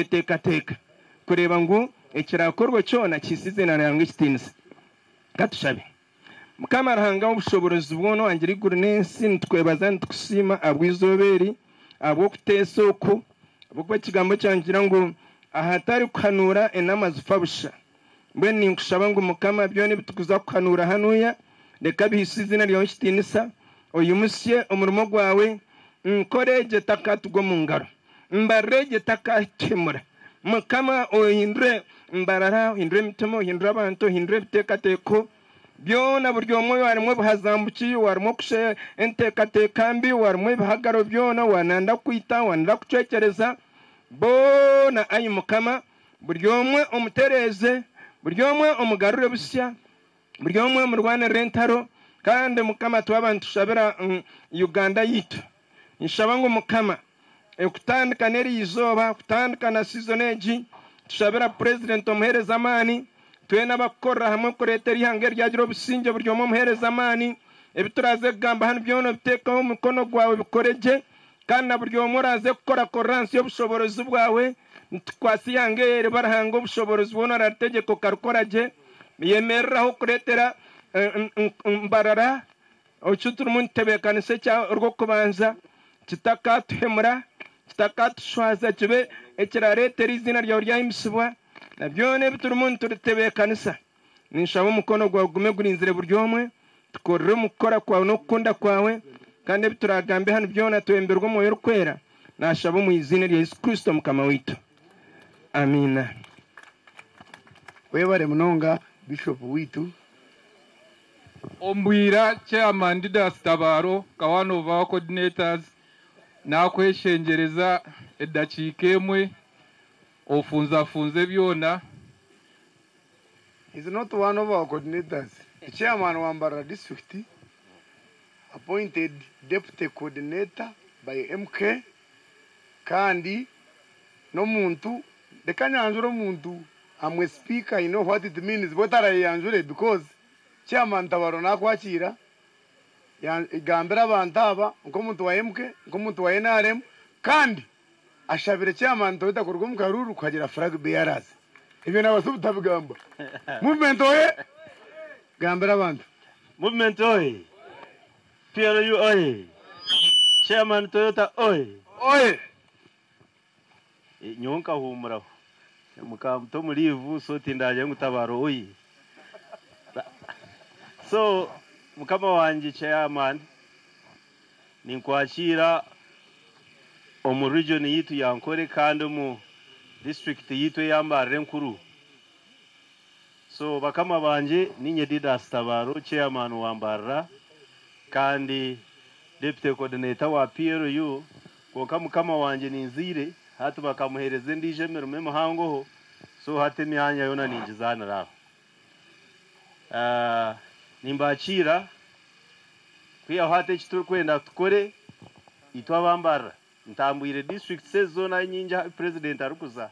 tweteka kureba ngo ekirakorwa cyona kisize na rango kitinse katushabe mukama arahanga ubushobozi bwono angiri gurnensi ntwebaza ntukusima abwizoberi abo kutesoko abo kwa kigambo cyangira ngo ahatari kuhanura enama zifabusha mbwe ninkushaba ngo mukama byone bitukuza kuhanura hanuya reka bihisizina ryo kitinisa uyu musye umurimo gwawe nkoreje takatugo mu ngaro mbareje takakemura mukama ohindure mbarara hindure mitemo hindure abantu hindure bitekateko byona buryo moyo warimo bahazambukiye warimo kushe entekatekambi warimo bahagaro byona wananda kwita wananda kucekereza bona ayi mukama buryo mwe umutereze buryo mwe umugarure busya buryo mwe murwane rentaro kandi mukama twabantu shabera Uganda yitu nshaba ngo mukama ekutandika neri izoba kutandika na season age tushabera president omuhereza amani twena bakora hamwe kuretera ihange ryagiro businge buryo mu muhereza amani ebituraze gamba hano byono bitekaho mukono gwawe bikoreje kandi buryo muraze gukora corrance y'ubushoborozi bwawe twasi yange barahanga ubushoborozi bona rategeko karukoraje yemereraho kuretera mbarara ochutur muntebekanise cya urwo kubanza kitakatuhemura kitakatushwaza kibe ekiraretera izina ryawe ryahimisibwa nabyone biturumuntu tutebekanisa ninshaba umukono gwawe gume gurinzire buryomwe tukorere mukora kwawe no kunda kwawe kandi bituragambe hano byona twemberwa mu yorukwera nashaba mu izina rya Yesu Kristo mukama witu amina webare munonga bishop witu ombwira chairman Didas Tabaro kawano va coordinators na kweshengereza edakikemwe ofunze byona. Is not one of our coordinators. The chairman of Ambara district appointed deputy coordinator by MK kandi no muntu the kanyanjuro muntu amwe speaker, you know what it means but arayanjure because chairman Tabaro nakwakira igambira abantaba uko muntu wa MK uko muntu wa NRM kandi ashabire chairman toita kurugwa mukaruru kwagira flag bearers ibyo nabasubutabigamba movement oye gambira abantu movement oye PLU oye chairman Toyota oye nyonka humuraho mukamto murivu so tindaje ngutabaro oye so mukama wanje chairman ninkwakira omu region yitu yankore kandi mu district yitu yambare nkuru so bakama banje ninye Didas Tabaro chairman wambara kandi deputy coordinator wa PLU ko mukama wanje ninzire hatu bakamuhereze ndije merume muhangoho so hate myanya yona ninjizana raho nimbakira kwiya hate kituru kwenda tukore itwa bambara ntambwire district sezona nyinja president arukuza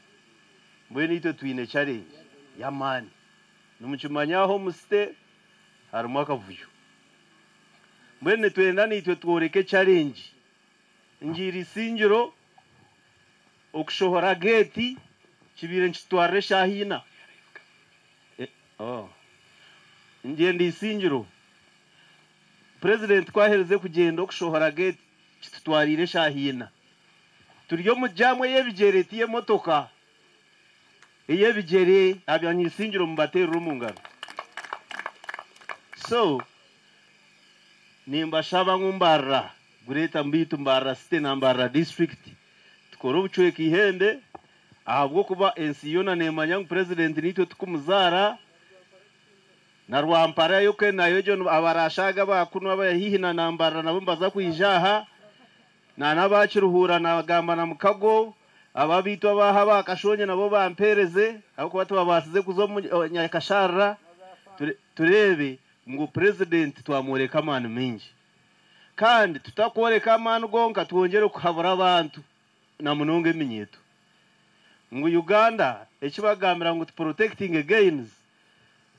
mbwe nito twine challenge yamani numuchumanyaho muste harimo akavuyo mbwe netwenda nitwe tworeke challenge ngiri singiro okushohora gate kibire nchitware shahina ndiye ndisingiro president kwahereze kugenda okushohora gate kitutwarire shahina turyo mujamwe yebigeretiye motoka eyebigere abanyisingiro mubatera rumungano so nimba shaba ngumbara gureta mbitu mbara site nambara district tukoro buchwe kihende ahabwo kuba ensiyona nemanya president nitwe tukumuzara na rwampara yoke nayo jo abarashaga bakunwa bayihina nambara nabo mbaza kwijaha na nabakiruhura nagamba na mukago ababitwa baha bakashonye nabo bampereze ahubwo batu babasize kuzo nyakashara turebe ngo president twamureka amanu menshi kandi tutakoreka amanu gonka twongere kuhabura abantu na munonge minyeto ngo Uganda ekibagambira ngo protecting against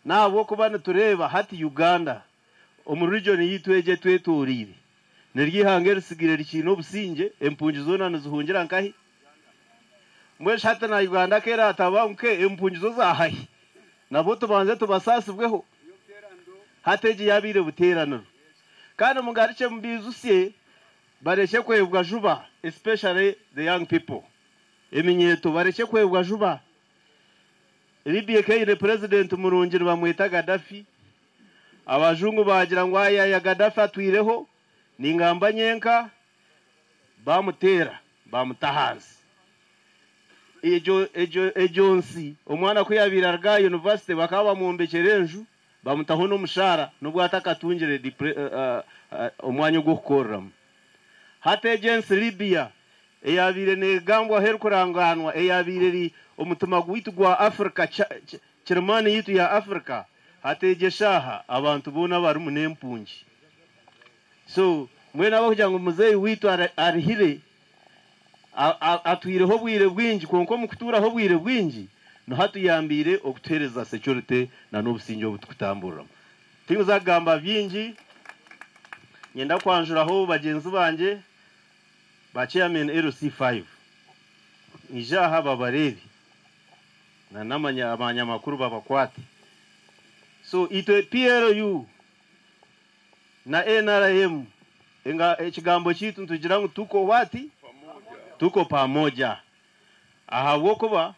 nabo kubana tureba hati Uganda omu region yitu eje tweturire neryi hangere sigire rikino businge empunji zona nzuhungira nkahi mwe shata na Uganda kera ataba mke empunjizo zahaye nabo tubanze tubasasibweho hateje yabire buteraniro kandi mugarice mbizusiye bareke kwebwa juba especially the young people eminyeto bareke kwebwa juba Libya kayire president murungiro bamwita Gaddafi abajungu bagira ngo aya ya Gaddafi atwireho ningamba nyenka bamutera bamutahazi ejonsi omwana kuyabira rga university bakaba mumbekerenju bamutaho no mushara nubwo atakatungire omwanya gwo kukorra hata agency Libya eyabire negambwa her kuranganwa eyabire ri omutuma gwitu gwa Africa Chairman yitu ya Africa hateje shaha abantu bona bari munempunji so mwena bakujya ngo muzeyi witu arihire atwireho bwire bwinji konko mukuturaho bwire bwinji no hatuyambire okutereza security na n'obusinjo butukutambura tinza gamba byinji nyenda kwanjuraho bagenzi banje ba chairman LC5 ijaha babarebi na namanya abanyamakuru babakwate so ito PRU na NRM enga ekigambo kitu tugira ngo tuko wati tuko pamoja aha wokuba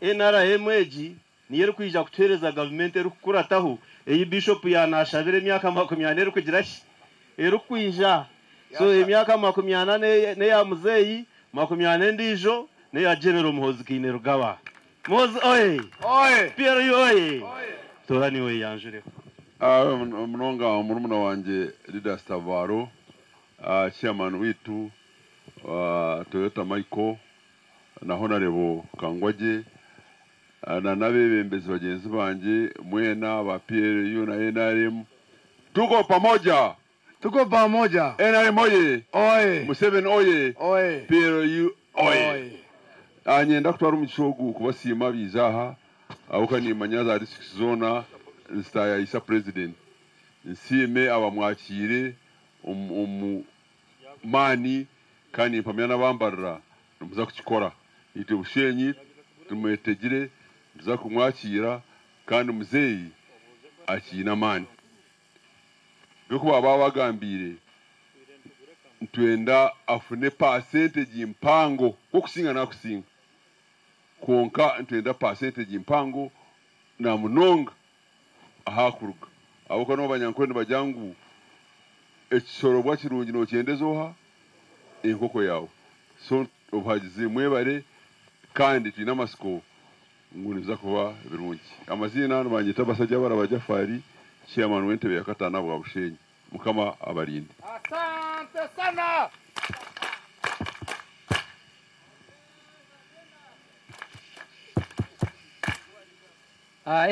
NRM eji niyo kwija kutereza government eri kukurataho eyi bishop ya nashabire myaka 40 eri kugira shi eri kwija so emyaka 40 ne ya muzeyi 40 ndijo ne ya general Muhozi Kine Rugaba Muhozi oye PRU oye torani we yanjure mnonga murumuna wanje Leader Stavaro chairman witu Toyota Michael na Honorable Kangwaje na nabebembezi bagenzi banje mwena ba PRU na NRM tuko pamoja NRM oye Museveni oye PRU oye anyenda kutwara umugishogu kubasima bizaha awukani manyaza district zona nstaya isa president nsime abamwakire mani kandi mpamya nabambarira numuza kukikora ite bushenyi tumwetegire tuza kumwakira kandi muzeyi akina mani biko baba bagambire ntwenda afune percentage impango ko kusinga na kusinga konka ntwenda percentage impango na munonga ahakuruga abuka no banyankwende bajangu ekisoro bwa kirungi no cyendezoha inkoko yawe so obagize mwebare kandi twina masiko nguniza kuba birungi amazina hano banyita basajja barabajafari chairman w'entebe ya katana bwa bushenyi mukama abarinde asante sana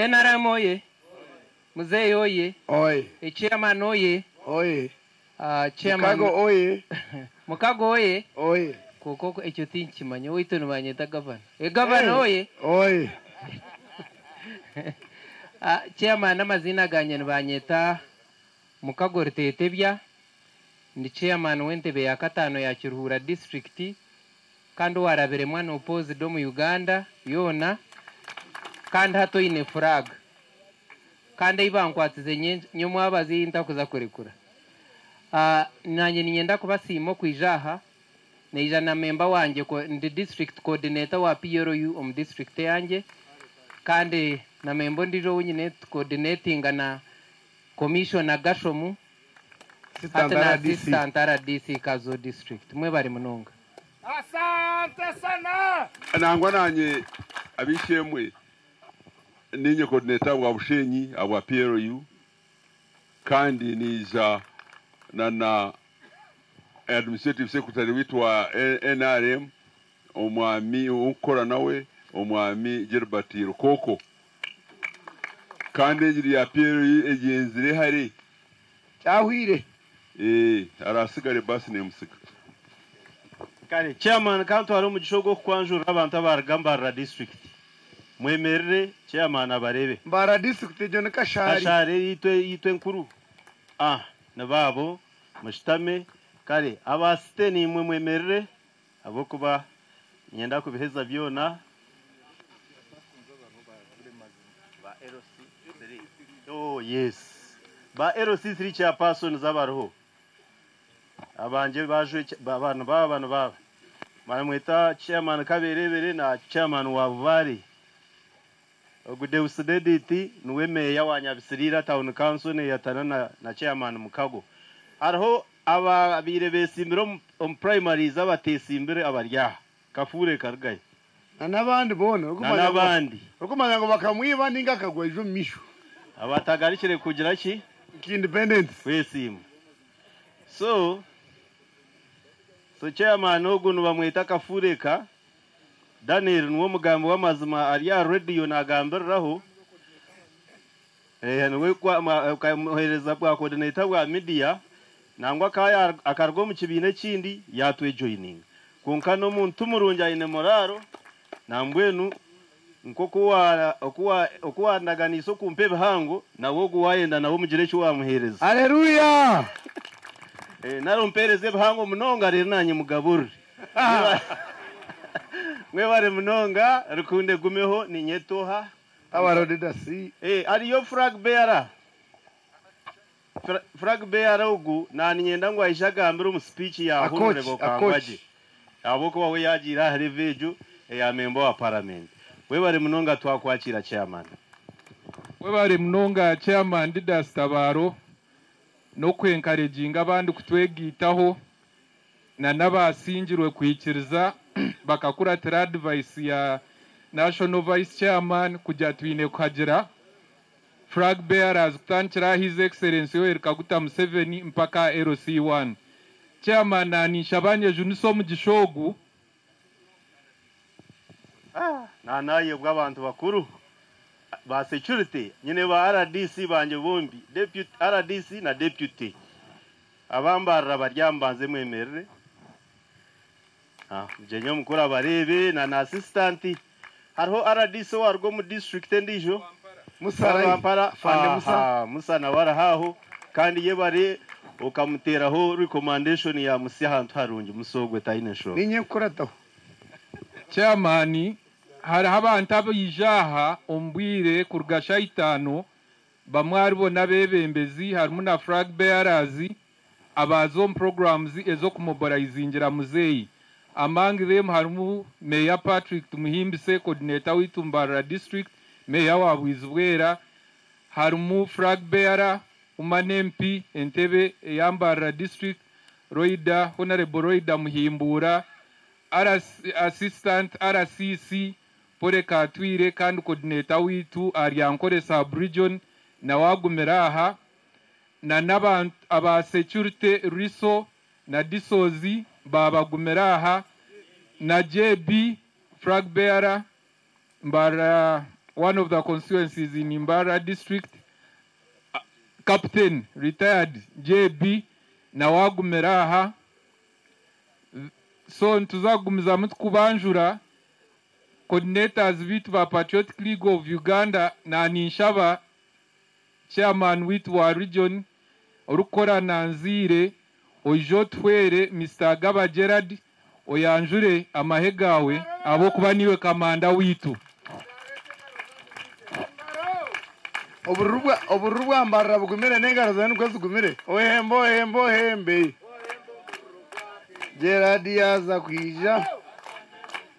NRM oye muzeyi oye chairman oye chairman Mukago oye koko ekyo tinkimanyo oito nibanyeta governor governor oye chairman amazina ganye nibanyeta Mukago Rtetebya ndi chairman w'entebe ya katano ya Kiruhura district kandi warabere mwana opposed mu Uganda yona kandi hato ine flag kandi ibankwatize nyomo abazi ntakuza kurekura nanye ninyenda kubasimo kwijaha neija na member wanje ko ndi district coordinator wa PRU district yanje kandi na member ndijo nyine coordinating na commissioner Gashomu assistant RDC Kazo district mwe bari munonga asante sana nangwa nanye abishemwe ninye coordinator wa bushenyi aba PRU kandi niza na administrative secretary witu wa NRM omwami ukora nawe omwami Gilbert Rukoko kandi ejiri ya PRU ejenzire hari cyahwire arasigare basi nemusika kare chairman kanto ari umugishogo kwanjura abantu abaragambara district mwemerere chairman abarebe mbara district jone kashari yitwe nkuru nababo mushitame kare abasite ni mwemerere abo kuba nyenda kubiheza byona ba LC3 oh yes ba LC3 chairperson zabaroho abanje bajwe abantu baba maramweta chairman kaberebere na chairman wa Bubari ogude usedediti nuwe meya wa Nyabisirira town council ne yatana na chairman Mukago arho ababire besimbiro primary zabatesimbire abarya kafure kargaye n'abandi bone n'abandi ngo bakamwiba ninga kagwa ejo misho abatagarikire kugira ki independence wesimu so chairman ogunu bamwita kafureka Daniel nuwo mugambo w'amazima ari ya radio nagambiraho nwe kwa kamuhereza kwa coordinator wa media nangwa kaya akargo mu kibine kindi yatwe joining konka no muntu murunja ine moraro nambwenu okuwa ndaganiso kumpe bihango nawo guwayenda nawo mugire cyo wamuhereza haleluya naro mpereze bihango munonga rero nanye mugaburi mwe bare munonga rukunde gumeho ni nyetoha abarodedasi ariyo flag bearer ugu nani nyenda ngo ayishagambira mu speech ya honorable Kangwaje aboko wawe yagira reveju ya member wa parliament we bare munonga twakwakira chairman we bare munonga chairman Didas Tabaro no kwencouraging abandi kutwegitaho na nabasingirwe kwikiriza bakakuratira advice ya national vice chairman kujya twine kuhagira flag bearers kutanchira his excellency Yoweri Kaguta Museveni mpaka LC1 chairman anisha banye juniso mu gishogu naye bw'abantu bakuru ba security nyine ba RDC banje bombi deputy RDC na deputy abambara baryambanze mwemerere jenyo mukuru abarebe na assistant hariho RDC warwo mu district ndijo musara fande musana warahaho kandi yebare ukamuteraho recommendation ya musihantu harungi musogwe taine show ninye kurataho chairman hari abantu abijaha ombwire kurgasha itano bamwari bona bebembezi harimo na flag bearers abazo programs ezo kumobilizingira muzeyi among them harimo Mayor Patrick Tumuhimbise coordinator w'Itumbara district Mayor wa Bwizubwera harimo flag bearer umanempi Entebe Yambara district Roida Honorable Roida Muhimbura assistant RCC Pore Katwire kandi coordinator w'itu Aryankore sub region na wagumeraha na n'abantu aba security riso na disozi babagumeraha na JB flag bearer Mbara one of the constituencies in Mbara district captain retired JB na wagumeraha so ntuzagumiza mutwe kubanjura coordinators bitu ba Patriotic League of Uganda na ninshaba chairman witu wa region urukora nanzire ojo twere Mr. Gaba Gerard oyanjure amahegawe abo kuba niwe kamanda witu oburubwa ambarra bugumire nengara zanu kwazugumire ohembo hembe Gerard yaza kwija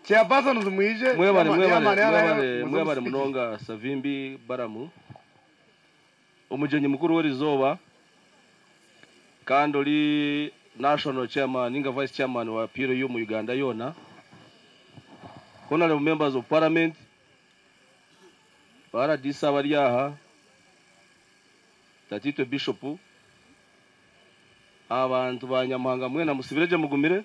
chairperson zumwije mwebare munonga Savimbi Baramu umujenyi mukuru w'Rizoba kandi oli national chairman inga vice chairman wa PRU mu Uganda yona honorable members of parliament para disaba ryaha Tatito Bishop abantu banyamahanga mwe na musibireje mugumire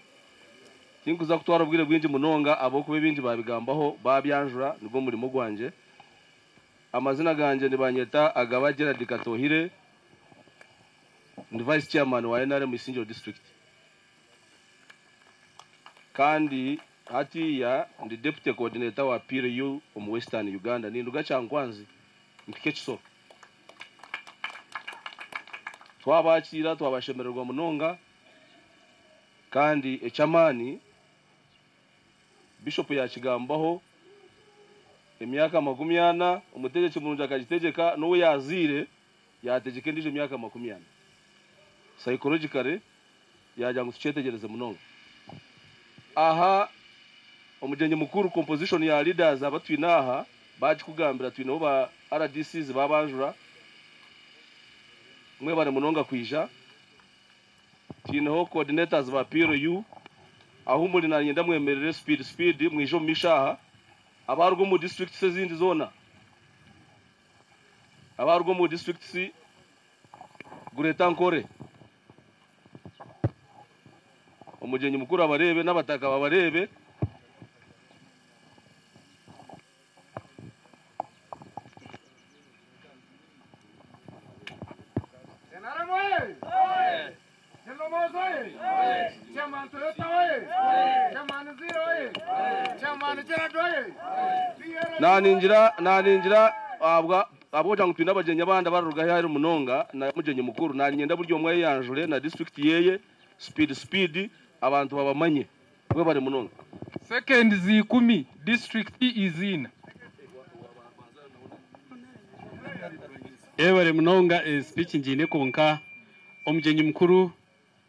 tinkuza kutwara ubwire bwinji munonga abo kube bindi babigambaho babyanjura nibwo muri mugwanje amazina ganje ni banyeta Agaba Gerard Katohire ndi vice chairman wa NRM Isingiro district kandi hatiya ndi deputy coordinator wa PRU mu Western Uganda ni nduga cyangwanzi mpikechiso twabakira twabashemererwa munonga kandi echamani bishop yakigambaho emyaka 20 umutegeki mulungi akagitegeka n'uwo yazire yategeka ndije emyaka 20 psychologically yajya ngo tucetegereze munonga aha umujenye mukuru composition ya leaders abatwinaha baje kugambira twinaho ba RDCs babanjura mwe bare munonga kwija twinaho coordinators ba PRU aho muri nanyenda mwemerere speed mwijo mishaha abarwo mu district zindi zona abarwo mu district si gureta nkore umujenyi mukuru abarebe n'abataka babarebe naninjira abo jangu twina bajenya banda baruga hari munonga na mujenye mukuru nanyenda buryo mwe yanjure na district yeye speed abantu babamanye bwe bari munonga second zi10 district izina bari munonga speech njine konka omujenyi mukuru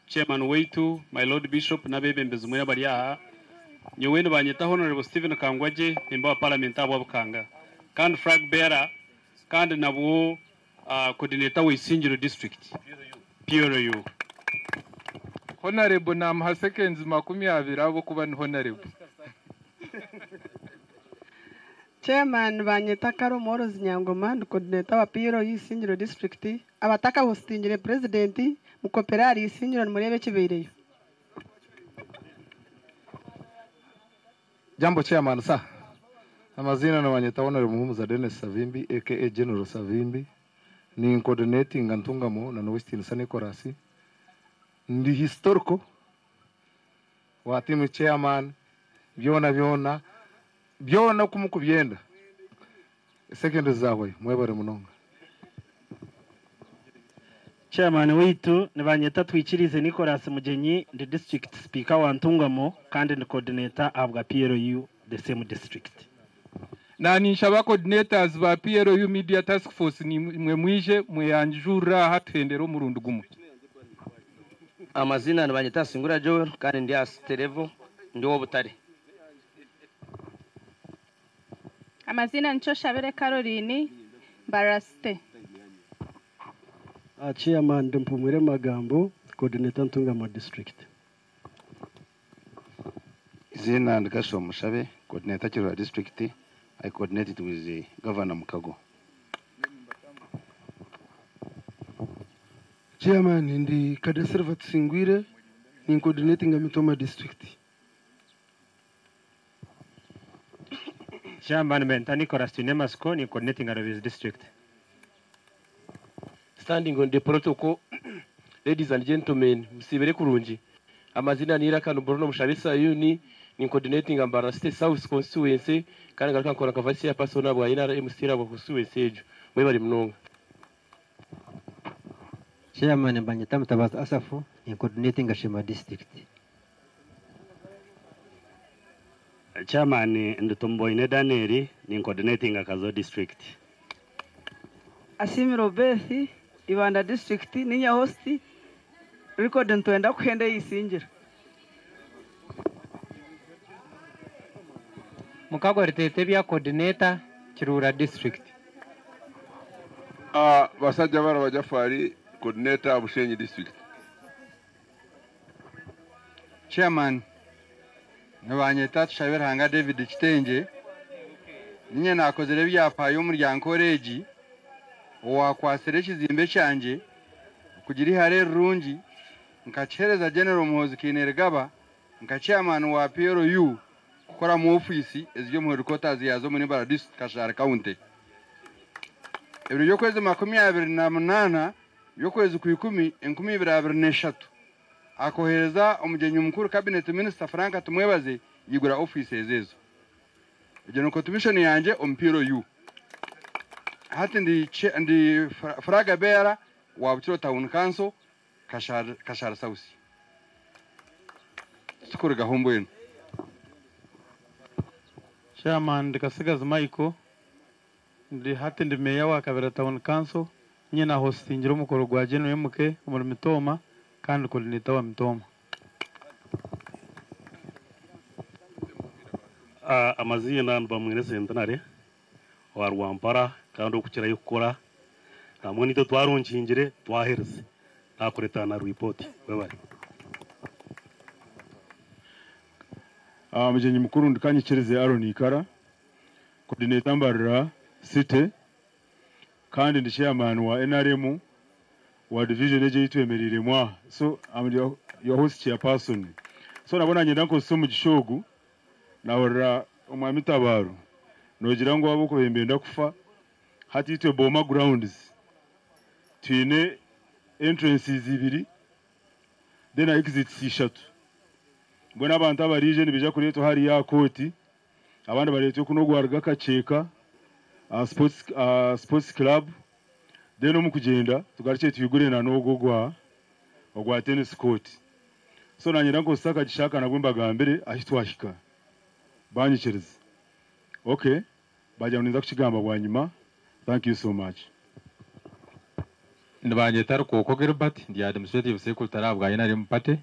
chairman weitu my lord bishop na bebembezi mwe bari aha nyowene banyeta honorable Stephen Kangwaje nimba wa parliament abo abukanga kandi flag bearer kandi nabo coordinator we Singiro district PRU honorable namha seconds 20 abo kuba ni honorable chairman banyeta Karo Morozi Nyangoma coordinator wa PRU Singiro district abataka hostingire president mukoperari Singiro murebe kibereyo. Jambo chairman sa amazina na banyeta honorable Muhumuza Dennis Savimbi aka General Savimbi ni coordinating Antungamo na Western Sanekorasi ndi historical wa timu chairman byona kumukubyenda second zawe mwebare munonga chairman witu nibanyeta twikirize Nicolas Mugenyi the district speaker wa Ntungamo kandi ni coordinator abwa PRU the same district nanisha ba coordinators ba PRU media task force ni mwe mwije mweyanjura hatendero murundu gumu amazina nibanyeta Singura Joel kandi ndi asterevo ndi wo butare amazina nico Shabere Caroline Baraste chairman Ndempumwire Magambo coordinator Ntungamo district Zina Ndgasho Mushabe coordinator Kirura district I coordinated with the governor Mukago chairman ndi Kadeserva Tsingwire ni coordinating Mitoma district chairman Benta Nicolas Tunemasko ni coordinating Arabiz district standing on the protocol. Ladies and gentlemen, msibere kurunji amazina nira kanu Bruno Mushabisa yuni ni coordinating Ambara State South constituency kandi garuka nkora kavasi ya persona bwa ina MCR bwa constituency ejo mwe bari mnonga chairman Banyeta Mutabazi Asafu ni coordinating Ashima district chairman Ndutomboine Danieli ni coordinating Akazo district Asimi Robethi Ibanda district ninya hosti record ntwenda kwenda yisingira Mukago Tete bya coordinator Kirura district basajja bara bajafari coordinator Bushenyi district chairman nabanyeta Shabere hanga David Kitenge ninye nakozere byapa yo muryango reji wakwasere kizimbe cyanje kugira ihare rungi nkachereza General Muhozi Kinergaba nkachairman wa PRU kukora mu office ezyo mu headquarters yazo muri Baradis Kashara County ebyo yo kwezi 28 yo kwezi ku 10 2023 akohereza umugenyi mukuru cabinet minister Frank Tumwebaze yigura office ezezo ibyo nuko commission yanje PRU hati ndi Fraga Beara wa Butiro Town Council Kashara South tukore gahombo yenu Chairman Ndikasigaza Michael ndi hati ndi meya wa Kabera Town Council nyina hostingira umukoro gwa General MK umuri Mitoma kandi coordinator wa Mitoma. Amazina bamwene centenary wa Rwampara kandi okukira yokora namwe nito twaronchingire twahereze nakuretana report bebari. Mugenyi mukuru ndikanyikirize Aaron Ikara coordinator Mbarara City kandi ndi chairman wa NRM wa division eje yitwemerire mwa, so I'm your host chairperson. So nabona nyenda ko so mu gishogu na umwami Tabaro nogira ngo abo ko bembenda kufa hati yitwe Boma grounds twine entrances ibiri then exits ishatu. Mbona abantu abarije nibija kuri to hari ya koti abandi barete kuno gwarga kaceka sports club then mu kugenda tugarike tuyigure na nogo gwa tennis court. So nanyira ngo saka gishaka na gwimbaga mbere ahitwashika banyikereza. Okay, bajya nza kukigamba bwa nyuma. Thank you so much. Ndabanye tarko ko Gilbert ndi administrative secretary bwa NRM party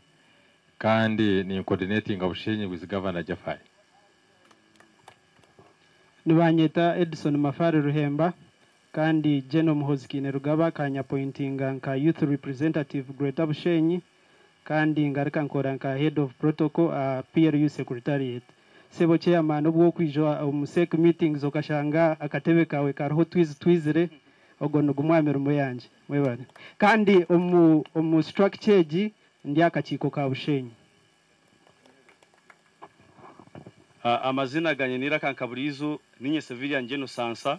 kandi ni coordinating abushenye with governor Jafai. Nibanyeta Edison Mafari Ruhemba kandi General Muhozikine Rugaba kanya pointinga nka youth representative Greater Bushenyi kandi ngarika nkora nka head of protocol PRU secretariat. Sebo chairman obwo kwijwa umusek meetings okashanga akatebe kawe kariho twizire ogono gumwamero moyanje mwebane kandi omu structure ji ndi akachiko ka Bushenyi. Amazina ganye nira kankaburizo ninye civilian Ngeno Sansa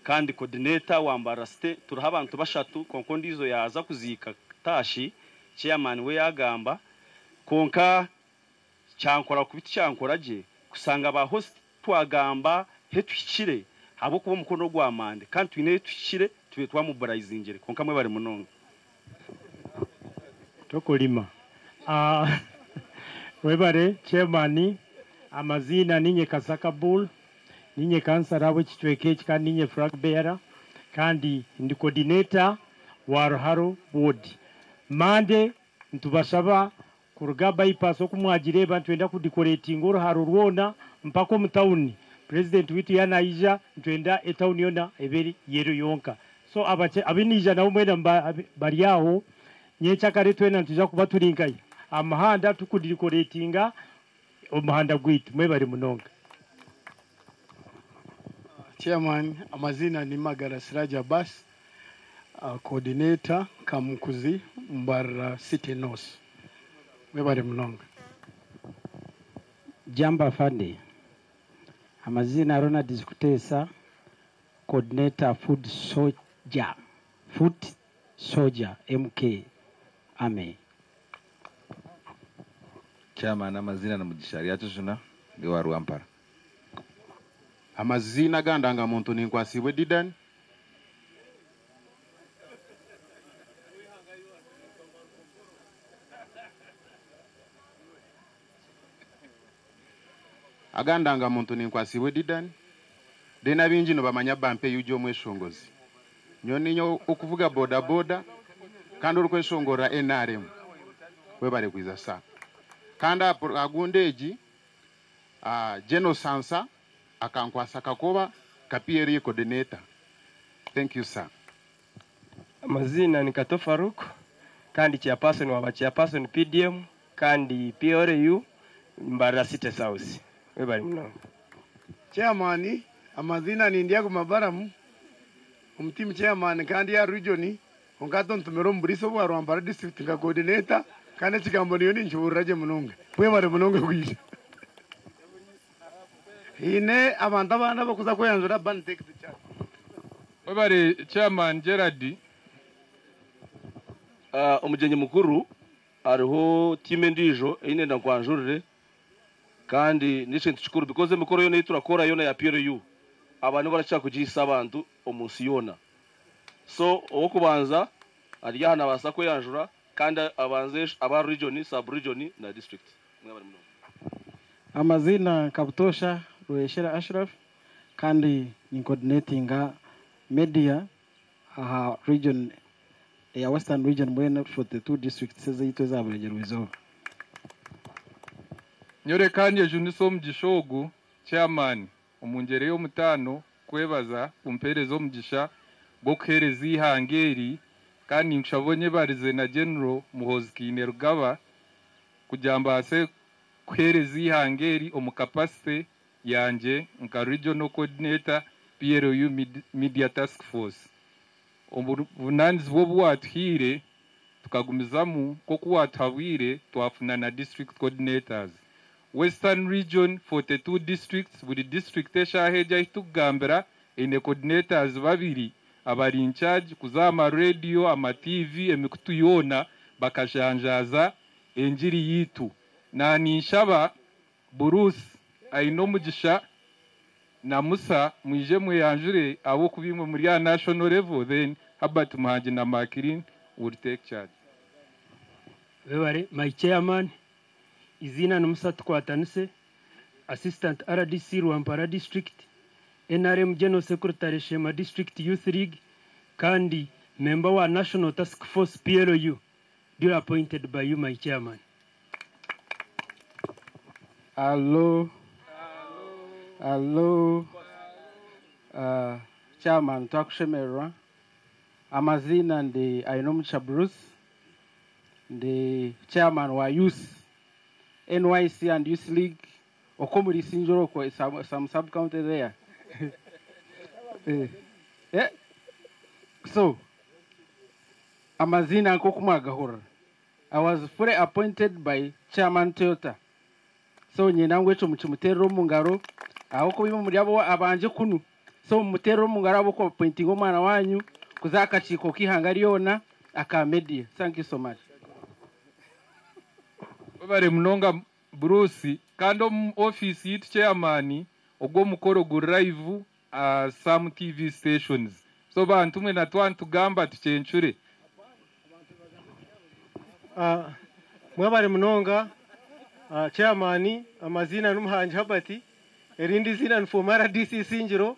kandi coordinator wa Mbarara City turaha abantu bashatu konkondizo yaza kuzika tashi chairman we yagamba konka cyankora kubiti cyankora je kusanga ba host twagamba hetwikire abo kuba mukono gwa mande kandi twine twikire tube twamubarayizingire konka mwe bari munonga tokolima webare chairman amazina ninye Kasaka Bull ninye kansara abo kitweke kandi ninye flag bearer kandi ndi coordinator wa Ruharo ward mande ntubashaba kuruga bypass okumwagire bantu twenda kudecorating Ruharo rwona mpako mutauni president witu yanaija twenda etown yona eberi yero yonka so abinija na umwenda bari yaho nyecha kare twena tuja kuba turinkaye amahanda tukudecoratinga umuhanda gwitu mwe bari munonga. Chairman amazina ni Magara Siraja Abbas coordinator Kamukuzi Mbarara City North mwe bari munonga. Jamba Fande amazina Ronald Diskutesa coordinator food soldier MK Ame. Chairman amazina na mujishari yatujuna ndi wa Rwampara. Amazina gandanga muntu ni kwasibwe Didan agandanga muntu ni kwasibwe Didan dena bingi no bamanya bampe yujo mweshongozi nyoni nyo okuvuga boda kandi urukweshongora NRM we bare kwiza sa kanda agundeji Ngeno Sansa akankwasa kakoba kapieri coordinator. Thank you sir. Amazina ni Kato Faruk kandi chairperson wa chairperson PDM kandi PRU Mbarara City South. We bari muno. Chairman amazina ni Ndiago Mabaramu umtimu chairman kandi ya region ongato ntumero mburiso wa Rwampara district nga coordinator kandi kigambo niyo ni njuraje munonga. We bari munonga kwisha. Ine abantu abana bakuza kweyanzura ban take the charge. We bari chairman Gerard umugenyi mukuru ariho time ndijo ine ndakwanjurire kandi nice ntukuru because mikoro yone turakora yona ya PRU abantu barashaka kugisa abantu omunsi yona so owo kubanza ari hana basako yanjura kandi abanze aba region sub region na district amazina Kabutosha Rueshera Ashraf kandi ni coordinatinga media aha region ya Western region mwene 42 districts z'ayitwe zaburengero bizo. Nyore kanje Juniso Mugishogu chairman umungere yo mutano kwebaza umperezo mugisha go kuhereza ihangeri kandi nshabonye barize na General Muhozikine Rugaba kujambase kuhereza ihangeri omukapasite yanje nka regional coordinator PRU Media Task Force. Obunanzi bwo bwatuhire tukagumizamu ko kuwatawire twafuna na district coordinators. Western region 42 districts buri district eshaheja itugambira ine coordinators babiri abari in charge kuzama radio ama TV emikutu yona bakajanjaza enjiri yitu na nishaba Bruce aino mugisha na Musa mwije mweyanjure abo kubimwe muri ya national level, then Herbert Muhangi na Makirin will take charge. Webare my chairman izina na Musa tukwatanise assistant RDC Rwampara district NRM general secretary Shema district youth league kandi member wa national task force PLU duly appointed by you my chairman. Hello. Chairman twakushemerwa amazina ndi Ainomcha Bruce ndi chairman wa youth NYC and youth league okomuri sinjoro kwa some sub county there. So amazina nko kumagahura. I was fully appointed by Chairman Toyota. So nyina ngwecho muchimutero mungaro aho ko bimo muri abo abanje kunu. So mutero mungaro abo ko appointing omwana wanyu kuzaka chiko kihangari yona aka media. Thank you so much. Bare munonga Bruce kando office yit chairman ogwo mukoro gu live some TV stations. So bantu mwe natwan tugamba tuchenchure. Mwabare munonga chairman amazina n'umuhangi Habati erindi zina nfomara DC Singiro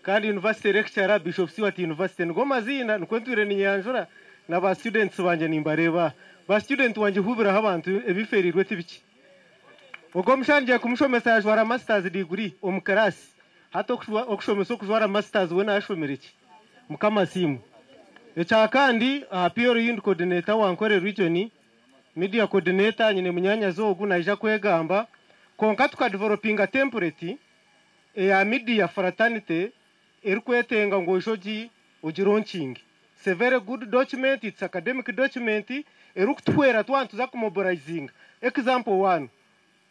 kandi university lecturer Bishop Siwati University ngo mazina nkwentwire ni nyanjura na ba students banje nimbareba ba student wanje hubira abantu ebiferirwe tibiki ubwo mshanje kumushomesa ajwara masters degree omukarasi hato okushomesa okujwara masters wena ashomereki mukama simu echa kandi PRU unit coordinator wankore region media coordinator nyine munyanya zogu naija kwegamba konka tuka developing a template ya media fraternity erikwetenga ngo joji ogironching. It's a very good document, it's academic document erikutwera twantu za kumobilizing. Example 1,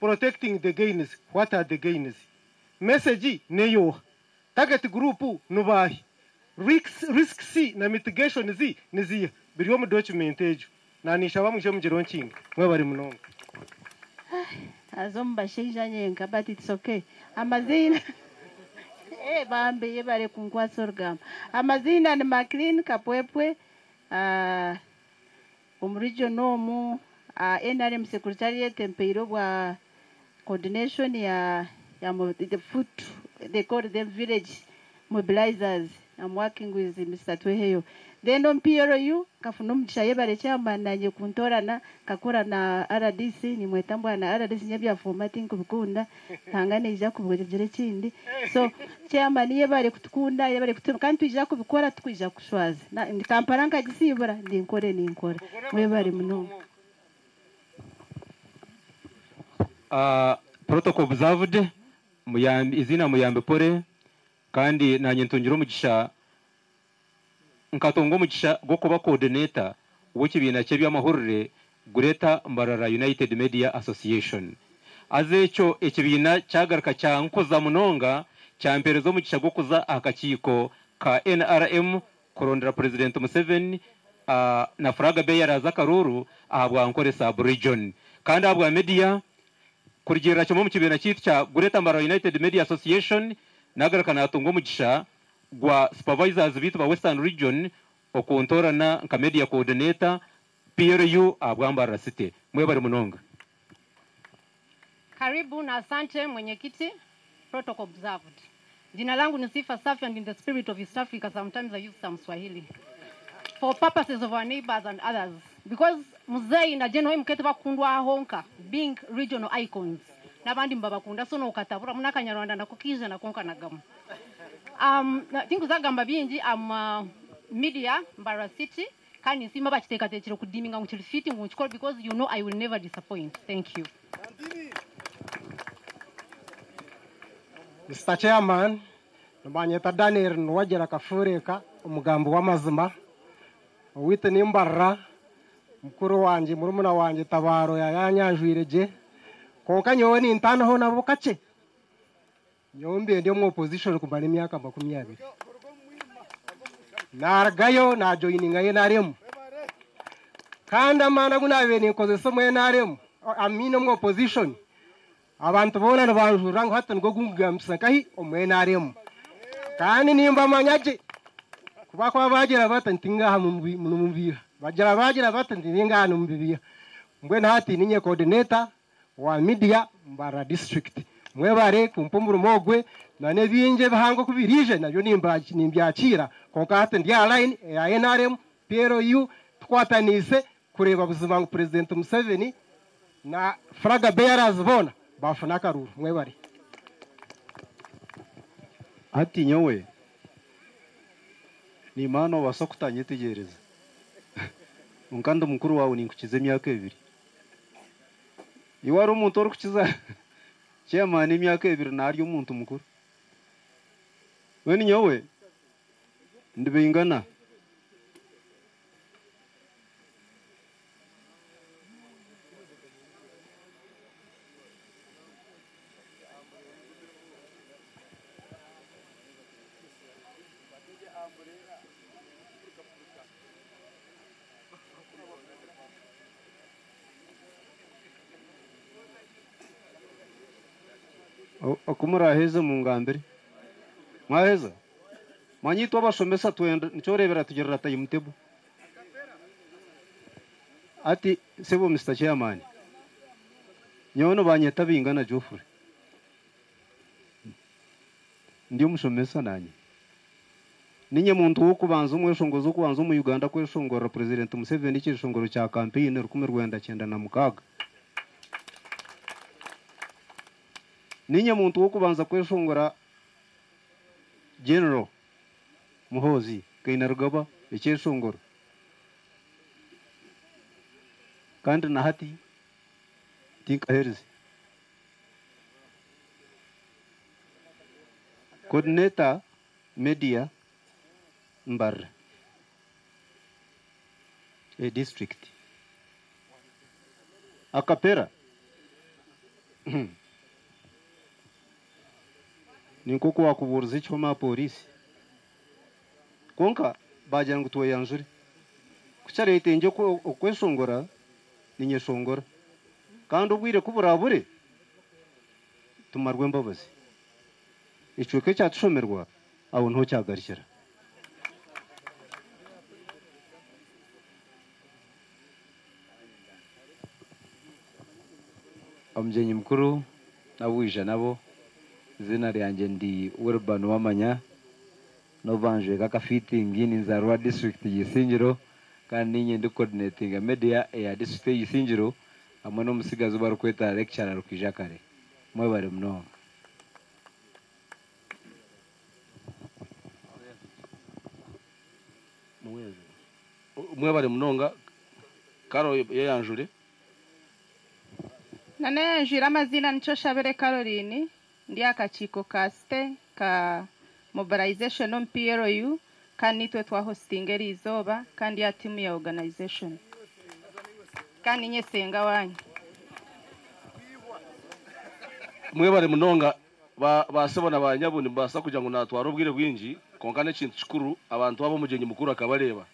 protecting the gains. What are the gains? Message neyo target group nubahi risk C na mitigation Z niziya biriyo mu document ejo na nishaba muje mugironching mwe bari munonga azomba sheja nyenga but it's okay. Amazina bambe yebare kunkwa sorgam amazina ni Maklin Kapwepwe umregionomu NRM secretariat tempeiro bwa coordination ya the food they call them village mobilizers. I'm working with Mr. Tweheyo. Then on PRU kafunum chayebare chamba nanye kuntora na kakura na RDC ni mwetambwa na RDC nyabya formatting kubukunda tangane ija kubugere chindi. So chairman yebare kutukunda yebare kutum kandi ija kubikora twija kushwaza na ndikamparanka gisibura ndinkore ninkora mwebare muno. Protocol observed muyambi izina muyambe pore kandi nanye ntungiro mugisha nkatongo mugisha go kuba coordinator w'ikibina cye by'amahurire Greater Mbarara United Media Association azecho ekibina cyagaruka cyankoza munonga cyamperezo mugisha go kuza akakiko ka NRM kurondera President Museveni na Fraga Beya za Karuru ahabwa nkore sub region kandi ahabwa media kurigera cyo mu kibina cyitwa Greater Mbarara United Media Association nagaruka natongo mugisha gwa supervisors bitu ba Western region okontorana nka media coordinator PRU abwambara city mwe bari munonga. Karibu na asante mwenyekiti. protocol observed. Jina langu ni Sifa Safi, and in the spirit of East Africa, sometimes I use some Swahili for purposes of our neighbors and others. Because Muzei na Jeno mkete bakundwa honka, being regional icons. Nabandi mbabakunda sono ukatabura munaka Nyarwanda na kukija na konka na gamu. Tingu za gamba binji media Mbara City kani sima bachiteka techiro kudiminga nguchilifiti nguchikora, because you know I will never disappoint. Thank you. Mr. Chairman, Nabanyeta Daniel Nwajira Kafureka, umugambo w'amazima. Wite nimbarra mukuru wanje murumuna wanje Tabaro yanyanjwireje. Konka nyowe ni ntanaho nabo kace. Nyombe ndio mu opposition kumbana imyaka 20. Naragayo na joininga ye naremu. Kanda mana gunabe ni koze somwe naremu. Amino mu opposition. Abantu bona nabanjura ngahata ngo gungamsa kahi omwenaremu. Kandi nimba manyaje kuba kwa bagira batantinga hamumubira. Bagira batantinga hanumubira. Mbwe hati ninye coordinator wa media Mbara district. Mwebare kumpumburu mogwe na nebinje bahango kubirije nabyo nimbyakira konka hati ndiya line ya NRM PRU twatanise kureba buzima ngo President Museveni na Fraga Bearers bona bafuna karuru mwebare. Hati nyowe ni mano basakutanyitegereza unkanda mukuru wawe ninkukize myaka 2 iwari umuntu ori kukiza chairman imyaka 2 nari umuntu mukuru weni nyowe ndibingana okumura heza mu ngambere mwaheza manyito abashomesa twenda nicorebera tugerera tayimutebo ati sebo Mr. Chairman nyono banyeta bingana Jofure ndiyo mushomesa nanye ninye muntu wo kubanza umweshongozo kubanza mu Uganda kweshongora President Museveni cyishongoro cya campaign rukume Rwanda 96 ninye muntu wo kubanza kweshongora General Muhozi Kainerugaba icyeshongoro kandi na hati tinkahereze coordinator media Mbara district akapera ninkoko wakuburuza icyoma polisi konka bagira ngo tuyanjure kucyarete nje ko okweshongora ninyeshongora kandi ubwire kuburabure tumarwe mbabazi icuke cyatushomerwa aho nto cyagarikira Omjenyi mkuru nabuija nabo zina ryanjye ndi Urban Wamanya no banje kaka fitting in Nzarwa district Gisingiro kandi ninye ndi coordinating media ya district Gisingiro amwe no musigazo barukweta lecturer rukijakare mwe bare mnonga mwe bare mnonga karo yeyanjure nane njira amazina nico Shabere Caroline ndi akachiko ka ste ka mobilization on PRU kandi twe twa hosting eri izoba kandi ya team ya organization kandi nye senga wanyu mwe bare mnonga basebona abanyabundi basa kugira ngo natwara ubwire bwinji konkane kintu kikuru abantu babo mugenyi mukuru akabareba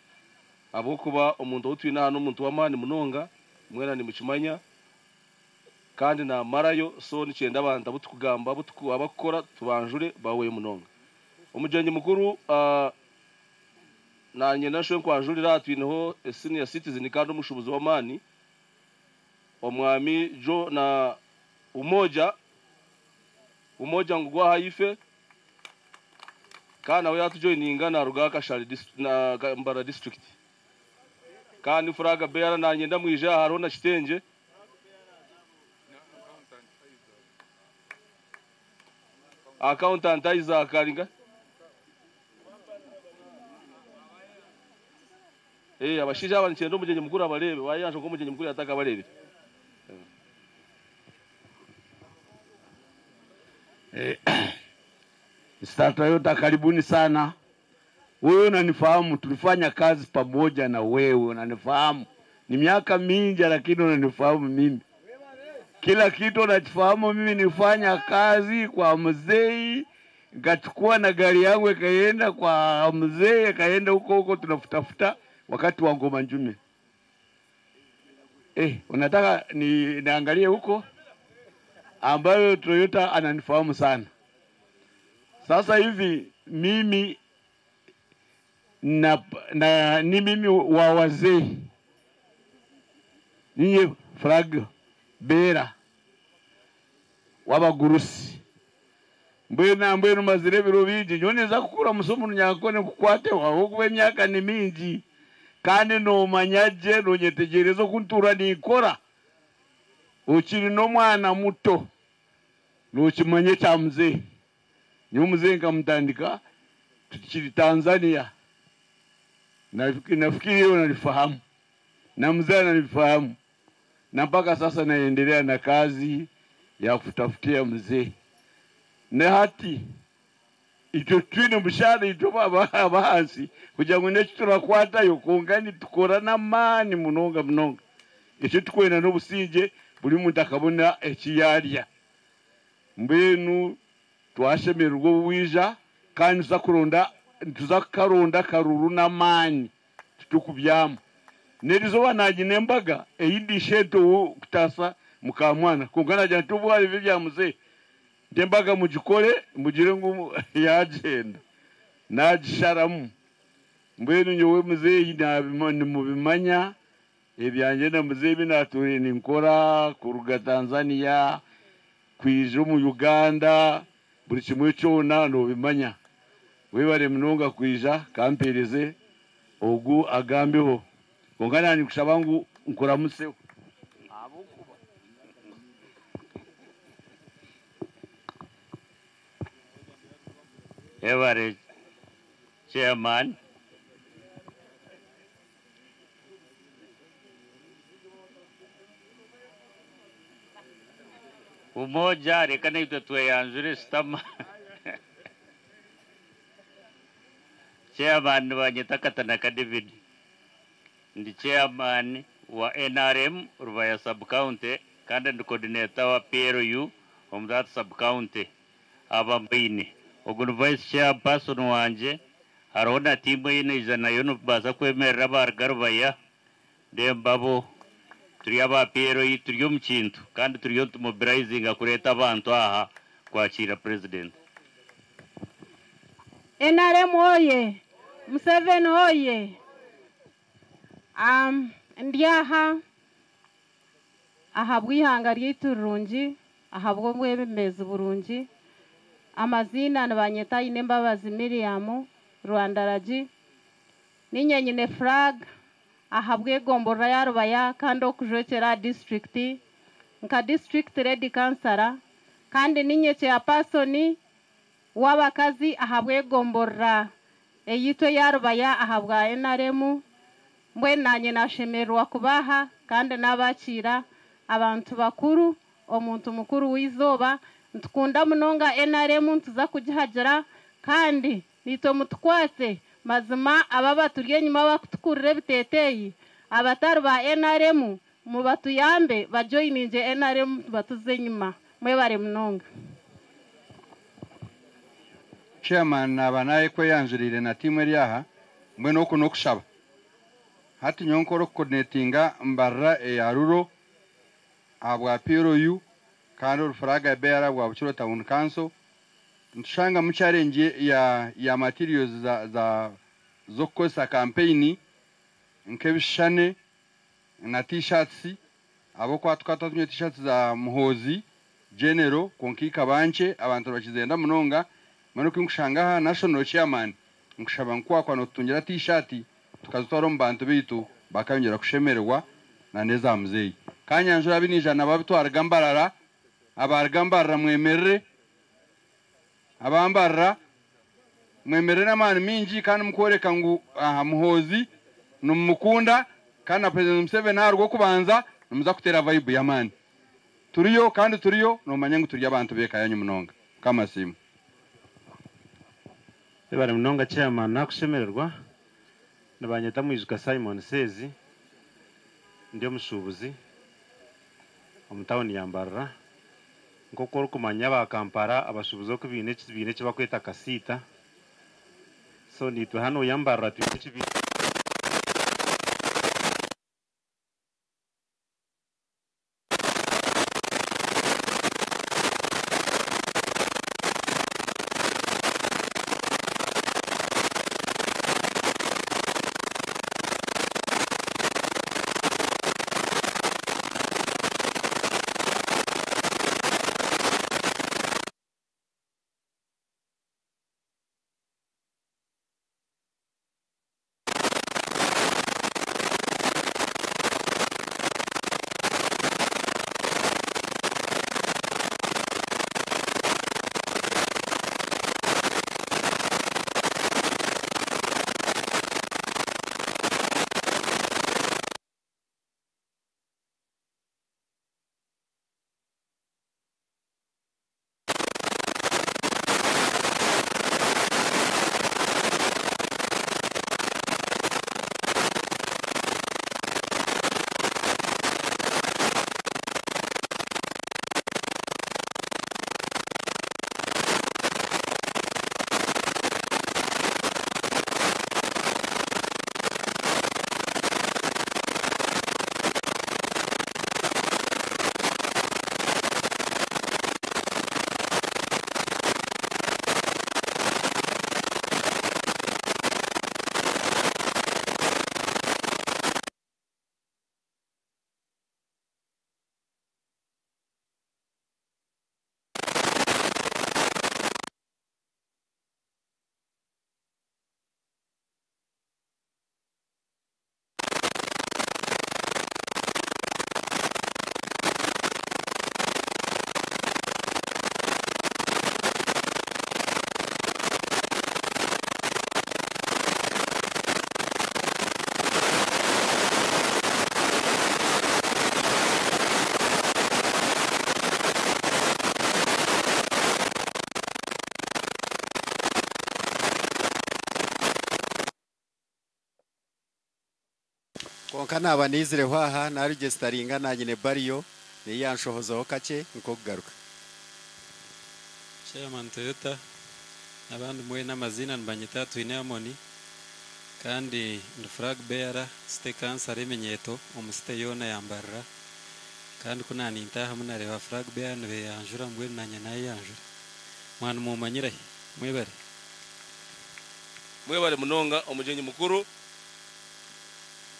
abo kuba umuntu utwina hano umuntu w'amani munonga mwena ni mukimanya kandi na marayo so nicyenda abantu butukugamba abakora tubanjure bawe munonga umugenyi mukuru nanye nasho kwanjurira atwinaho senior citizen kandi umushubuzi w'amani omwami Jo na umoja umoja ngugwa haife kana we yatujoininga na rugaka shari na Mbara district kandi Furaga Beara na nyenda mwija harona Kitenje accountant Isaac Karinga abashije abankendo mugenye mukuru abarebe bayanje ngo mugenye mukuru yataka abarebe Mr. Toyota karibuni sana. Wewe unanifahamu, tulifanya kazi pamoja na wewe, unanifahamu. Ni miaka mingi lakini unanifahamu mimi. Kila kitu unakifahamu mimi, nifanya kazi kwa mzee, nikachukua na gari yangu ikaenda kwa mzee, ikaenda huko tunafutafuta wakati wa Ngoma Njume. Unataka niangalie huko ambayo Toyota ananifahamu sana. Sasa hivi mimi ni mimi wa wazee. Ninyi Furaga Beara wabagurusi. Mbwenu mazire biro biji nyoneza kukura musomo nyakone kukwate waho kuba myaka ni mingi kandi no manyaje no nyetegerezo kuntura nikora ukiri no mwana muto no kimanye cha mzee nyo mzee nkamtandika tukiri Tanzania nafikiri yeye unalifahamu na mzee analifahamu na mpaka sasa naendelea na kazi ya kutafutia mzee na hati ito twine mushara ito bahansi kugira ngo necho turakwata yo kongani tukorana mani munonga icyo tukwena no businje buri muntu akabona ekiyarya mbenu twashemerwa wija kandi tuzakaronda karuru na mani tutukubyama nerizo banagine mbaga eyindi sheto kutasa mukamwana kongana jya tubwa bya muzee ndembaga mujikore mugire ngo yagenda najisharamu mbwenu nyowe muzee nabimane mubimanya ebyanje na muzee binaturi ninkora kuruga Tanzania kwijo mu Uganda buri kimwe cyona no bimanya webare mnonga kwija kampereze ogu agambeho ngana ni kushabangu nkora museo Everett Chairman, umoja reka naitwa tuyanzure stama Chairman wa Nyetakatana David ndi Chairman wa NRM Ruvaya Sub County kandi ndi coordinator wa PRU from that sub county abambaine ogunu vice chairperson wanje arona timu ine izana yono baza kwemerera bargarubaya dembabo turi aba PRU turi mu kintu kandi turi mobilizing akureta abantu aha kwakira president. NRM oye, Museveni oye. Ndiaha ahabwihanga ryiturungi ahabwo mwebemeza burungi amazina nabanyeta inembabazi Miriam Rwandaraji ninyenyine flag ahabwe gombora ya Rubaya kandi okujokera district nka district red councillor kandi ninye chairperson wabakazi ahabwe gombora eyito ya Rubaya ahabwa NRM mbwenanye nashemerwa kubaha kandi nabakira abantu bakuru omuntu mukuru wizoba ntukunda munonga NRM tuza kujihagera kandi nito mutkwase mazima ababa turiye nyuma bakutukurire biteteyi abatari ba NRM mu batuyambe bajoyininje NRM batuze nyuma mwebare munonga. Chairman abanaye ko yanjurire na timu ryaha mwe no kushaba hati nyonkoro coordinatinga Mbara ya Ruro abwa PRU kandi Furaga Beara bwa Buchiro Town Council ntushanga mu challenge ya materials za zokosa campaign nkebishane na t-shirts abo kwa tukatumye t-shirts za Muhozi general konkika banche abantu bakizenda munonga mano kinkushangaha national chairman nkushaba nkwakwa no tungira t-shirt tukazutwara mu bantu bitu bakanyongera kushemererwa na neza muzeyi kanyanjura binijana babitwara gambarara abargambarara mwemerere abambarara mwemerere n'amani mingi kandi mukoreka ngo aha muhozi numukunda kandi na president Museveni narwo kubanza numuza kutera vibe ya mani turiyo kandi turiyo no manyangu turi abantu bekayanyu munonga kama simu Ebare munonga chairman nakushemererwa nabanyeta mwijuka Simon Sezi ndio mushubuzi omutawuni yambarra nkokoro kumanya ba Kampala abashubuzo ko bine kibakweta kasita so nitwe hano yambarra tukibi konkana abanizire hwaha na registeringa na nyine bariyo ni yanshohozaho kake nko kugaruka Chairman Toyota nabandi mwe n'amazina mbanyita twine amoni kandi ndi flag bearer state council remenyeto omusite yona yambarra kandi kunani ntaha munareba flag bearer nbe yanjura mbwe nanye naye yanjura mwana mumanyira mwebare munonga omujenyi mukuru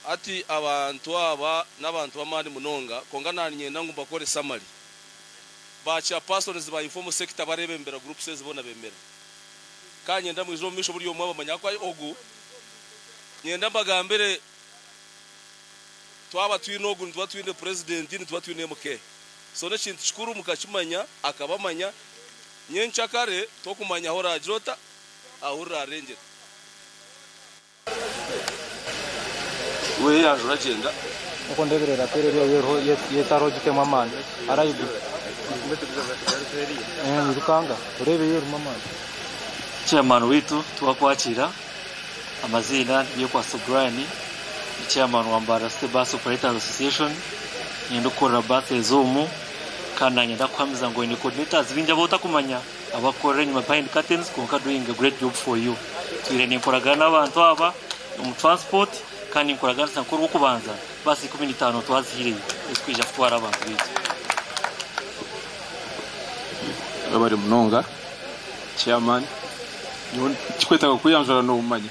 ati abantu aba n'abantu bamani munonga kongana nyenda ngo bakore summary bacha pastors ba informal sector barebembera groups ezibona bembera kanyenda mu izo misho buri yo mwaba manya kwa ogu nyenda bagambere twaba twinogu ntwa twine president ni twa twine MK so ne kintu kikuru mukachimanya akabamanya nyencha kare to kumanya hora jota ahura ranger we yanjura agenda uko ndeberera perero yetaro jike mamani arayibu rukanga urebe yo mamani chairman witu twakwakira amazina yo kwa Sobrani chairman wa Mbara State Bus Operators Association nyendo kora base zomu kana nyenda kwamiza ngo ni coordinators binja bota kumanya abakore nyuma behind curtains konka doing a great job for you twirene koragana abantu aba mu transport kandi koragana sankuru kubanza basi 15 twazire eskwija twara abantu bitu abari munonga chairman chikweta kuyanjura no umanye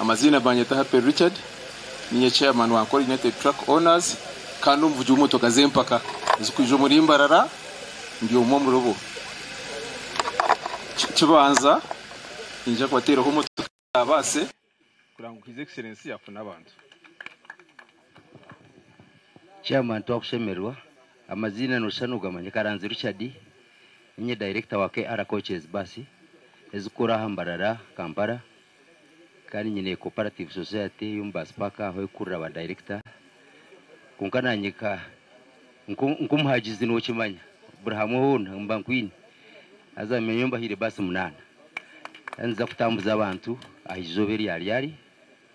amazina banyeta Happy Richard niye chairman wa Coordinated Truck Owners kandi umvuje umutoka zempaka zikuje muri Mbarara ndi umwe muri bo kibanza inja kwateraho moto abase kurango his excellency afuna abantu chairman twakushemerwa amazina noshanuga manye Karanzi Richard nye director wa KR coaches basi ezikura hambarara Kampala kandi nyine cooperative society yumbas paka aho ikurira aba director kunkana nyika nkumhajizi no kimanya Abraham hona mbankwini azamenye yomba hire basi munana anza kutambuza abantu ahizoberi yari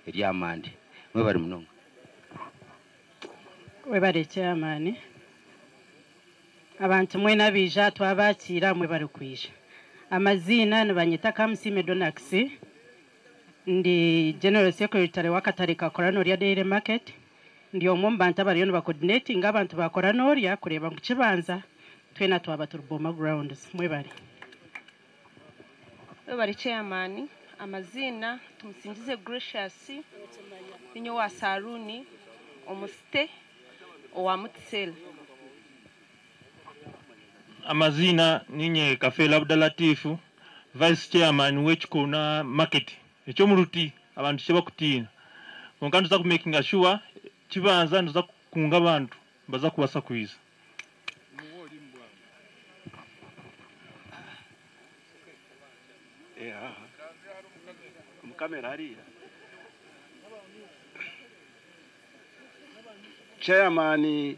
eryamande mwe bari munonga we bari chairman abantu mwe nabija twabakira mwe bari kwisha amazina nabanyita Kamsime Donax ndi general secretary wa Katare ka Koranoria Dairy Market ndi omumbantu abariyo ba coordinating abantu ba Koranoria kureba mu kibanza twena twaba turboma grounds mwe bari chairman amazina tumusingize Gracious ninyo wa Saruni omusite owa Mutsel amazina ninye Kafela Abdalatifu vice chairman w'ekikona market ekyo muruti abantu kiba kutina konka ntuza ku making sure kibanza ntuza kunga abantu baza kubasa kwiza kamera hariya chairman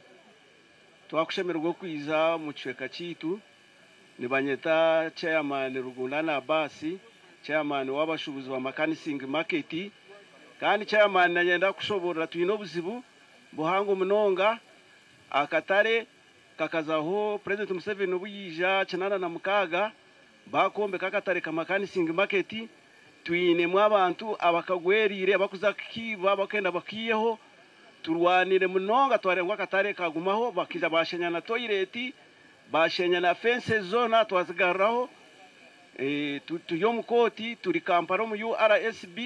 twakushemerwa kwiza mu cweka kitu nibanyeta chairman Rugulana Basi chairman w'abashubuzi wa makanising market kandi chairman nanyenda kushobora twino buzibu buhango munonga akatare kakazaho president Museveni ubuyija chenana na mukaga bakombe kakatare ka makanising market twine mu abantu abakagwerire abakuza kiba bakenda bakiyeho turwanire munonga twarengwa katare kagumaho bakiza bashenya na toilet bashenya na fence zona twazigaraho tuyo mukoti turi Kampala mu URSB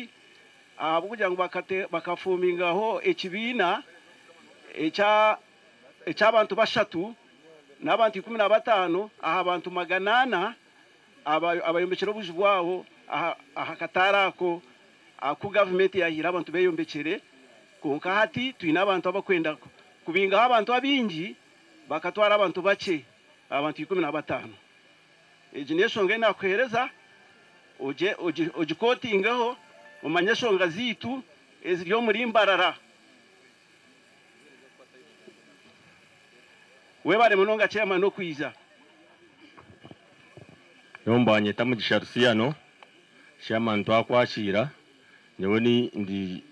abukugira ngo bakafumingaho ekibina ecy'abantu bashatu n'abantu 15 aha abantu 800 abayombekero bujubwaho aha katarako ku government yahira abantu beyombekere konka hati twina abantu abakwenda kubinga abantu abingi bakatwara abantu bace abantu 15 ejineshonga nakwereza ojikotingaho umanyeshonga zitu eziryo muri mbarara webare munonga chairman no kwiza yombanye tamugisha Rusiano chairman twakwashira nyewe ndi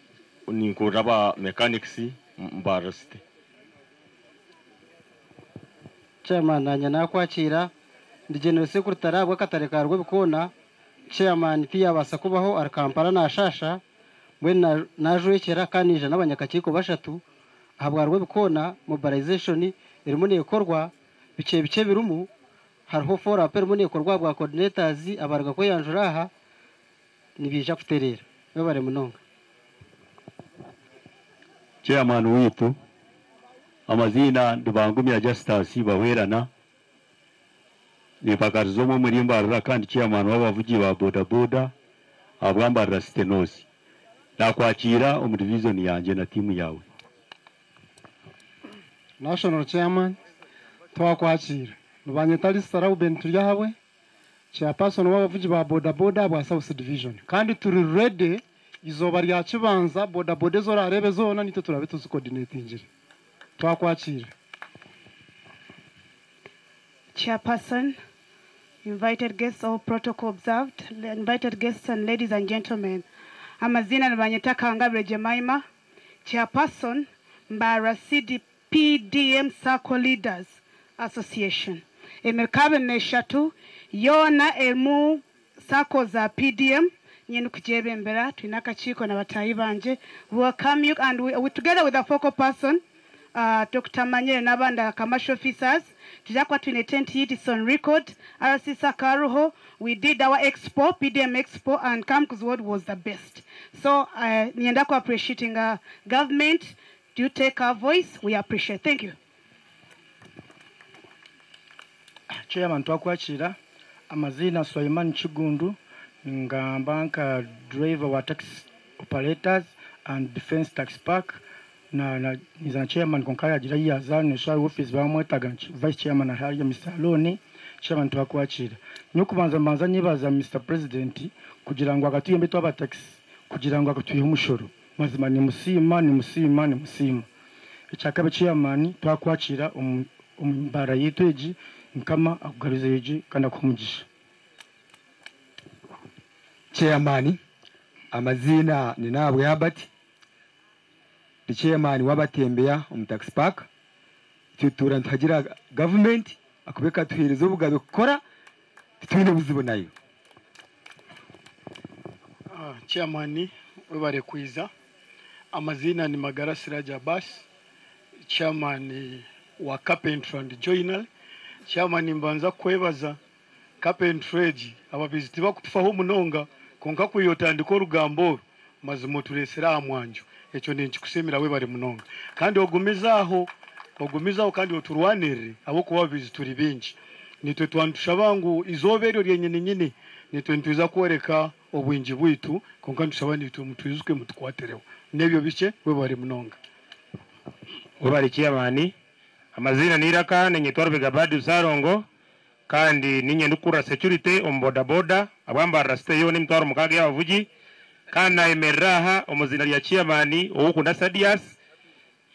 ninkuraba mechanics mbarasite chairman nanya nakwakira ndi general secretary wa Katare ka Rwebikona chairman pia basa kubaho ar Kampala na shasha mwe najwekera kanije n'abanyakakiko bashatu ahabwa Rwebikona mobilization irimo nekorwa bice birumu hariho fora perimo nekorwa bwa coordinators abarga ko yanjuraha nibija kuterera babare munonga chairman witu amazina ndubangumya Justus bawerana nipakarizo mu murimbarira kandi chairman w'abavugi ba boda abwambarira stenosi nakwakira mu division yanje na timu yawe national chairman twakwakira nubanyetali Sarau Bentulia hawe chairperson w'abavugi ba boda bwa South Division kandi turi ready izoba rya kibanza boda zo rarebe zona nito turabe tuzi coordinating twakwakira Chairperson, invited guests, all protocol observed, invited guests and ladies and gentlemen. Amazina Nabanyeta Kangabire Jemaima, Chairperson, Mbara PDM Circle Leaders Association. Emekabe Neshatu, Yona Emu Circle za PDM, Nyenu Kujebe Mbera, Twinaka Chiko na Batayi banje. Welcome you and we together with a focal person, Dr. Manyere Nabanda commercial officers, Tijakwa Twinetent it's on record, RC Sakaruho, we did our expo, PDM expo, and Kamku's word was the best. So, Nyandako appreciating government, do you take our voice? We appreciate. Thank you. chairman twakwakira amazina Sulaiman Chigundu ngamba nka driver wa tax operators and defense tax park na nizana chairman konkaya jira yaza ne sha office ba mwetaga vice chairman ahari Mr. Loni chairman twakwakira nyukubanza manza nyibaza Mr. President kugira ngo agatuyembe twaba tax kugira ngo agatuye umushoro mazima ni musima icyakabe chairman twakwakira umbara yitweji nkama akugarize yeji kana kumugisha chairman amazina ni nabwe Albert the chairman wabatembea tax park tutura ntagira government akubeka tuhereza ubugabe gukora twine buzibonayo chairman webare kwiza amazina ni Magara Siraja Abbas chairman wa Carpentry and Joinery chairman mbanza kwebaza Carpentry ababiziti bakutufaho munonga konka kuyotandika rugambo mazimo turesera amwanjo echo ninchikusemera webare munonga kandi ogumizaho kandi oturwanire abo kuba bizituri bingi nitwe twandusha bangu izobero ryenye nyine nitwe ntuza kwereka obwingi bwitu konka ndusaba nitwe mutuzuzwe mutukwatereho nebyo bice webare munonga webare chairman amazina niraka nenyetwarbe gabadi Sarongo kandi ninye ndukura security omboda boda abambara steyo ni mtwaro mukage yavugi kana emeraha omuzina lya chairman okunda Sadias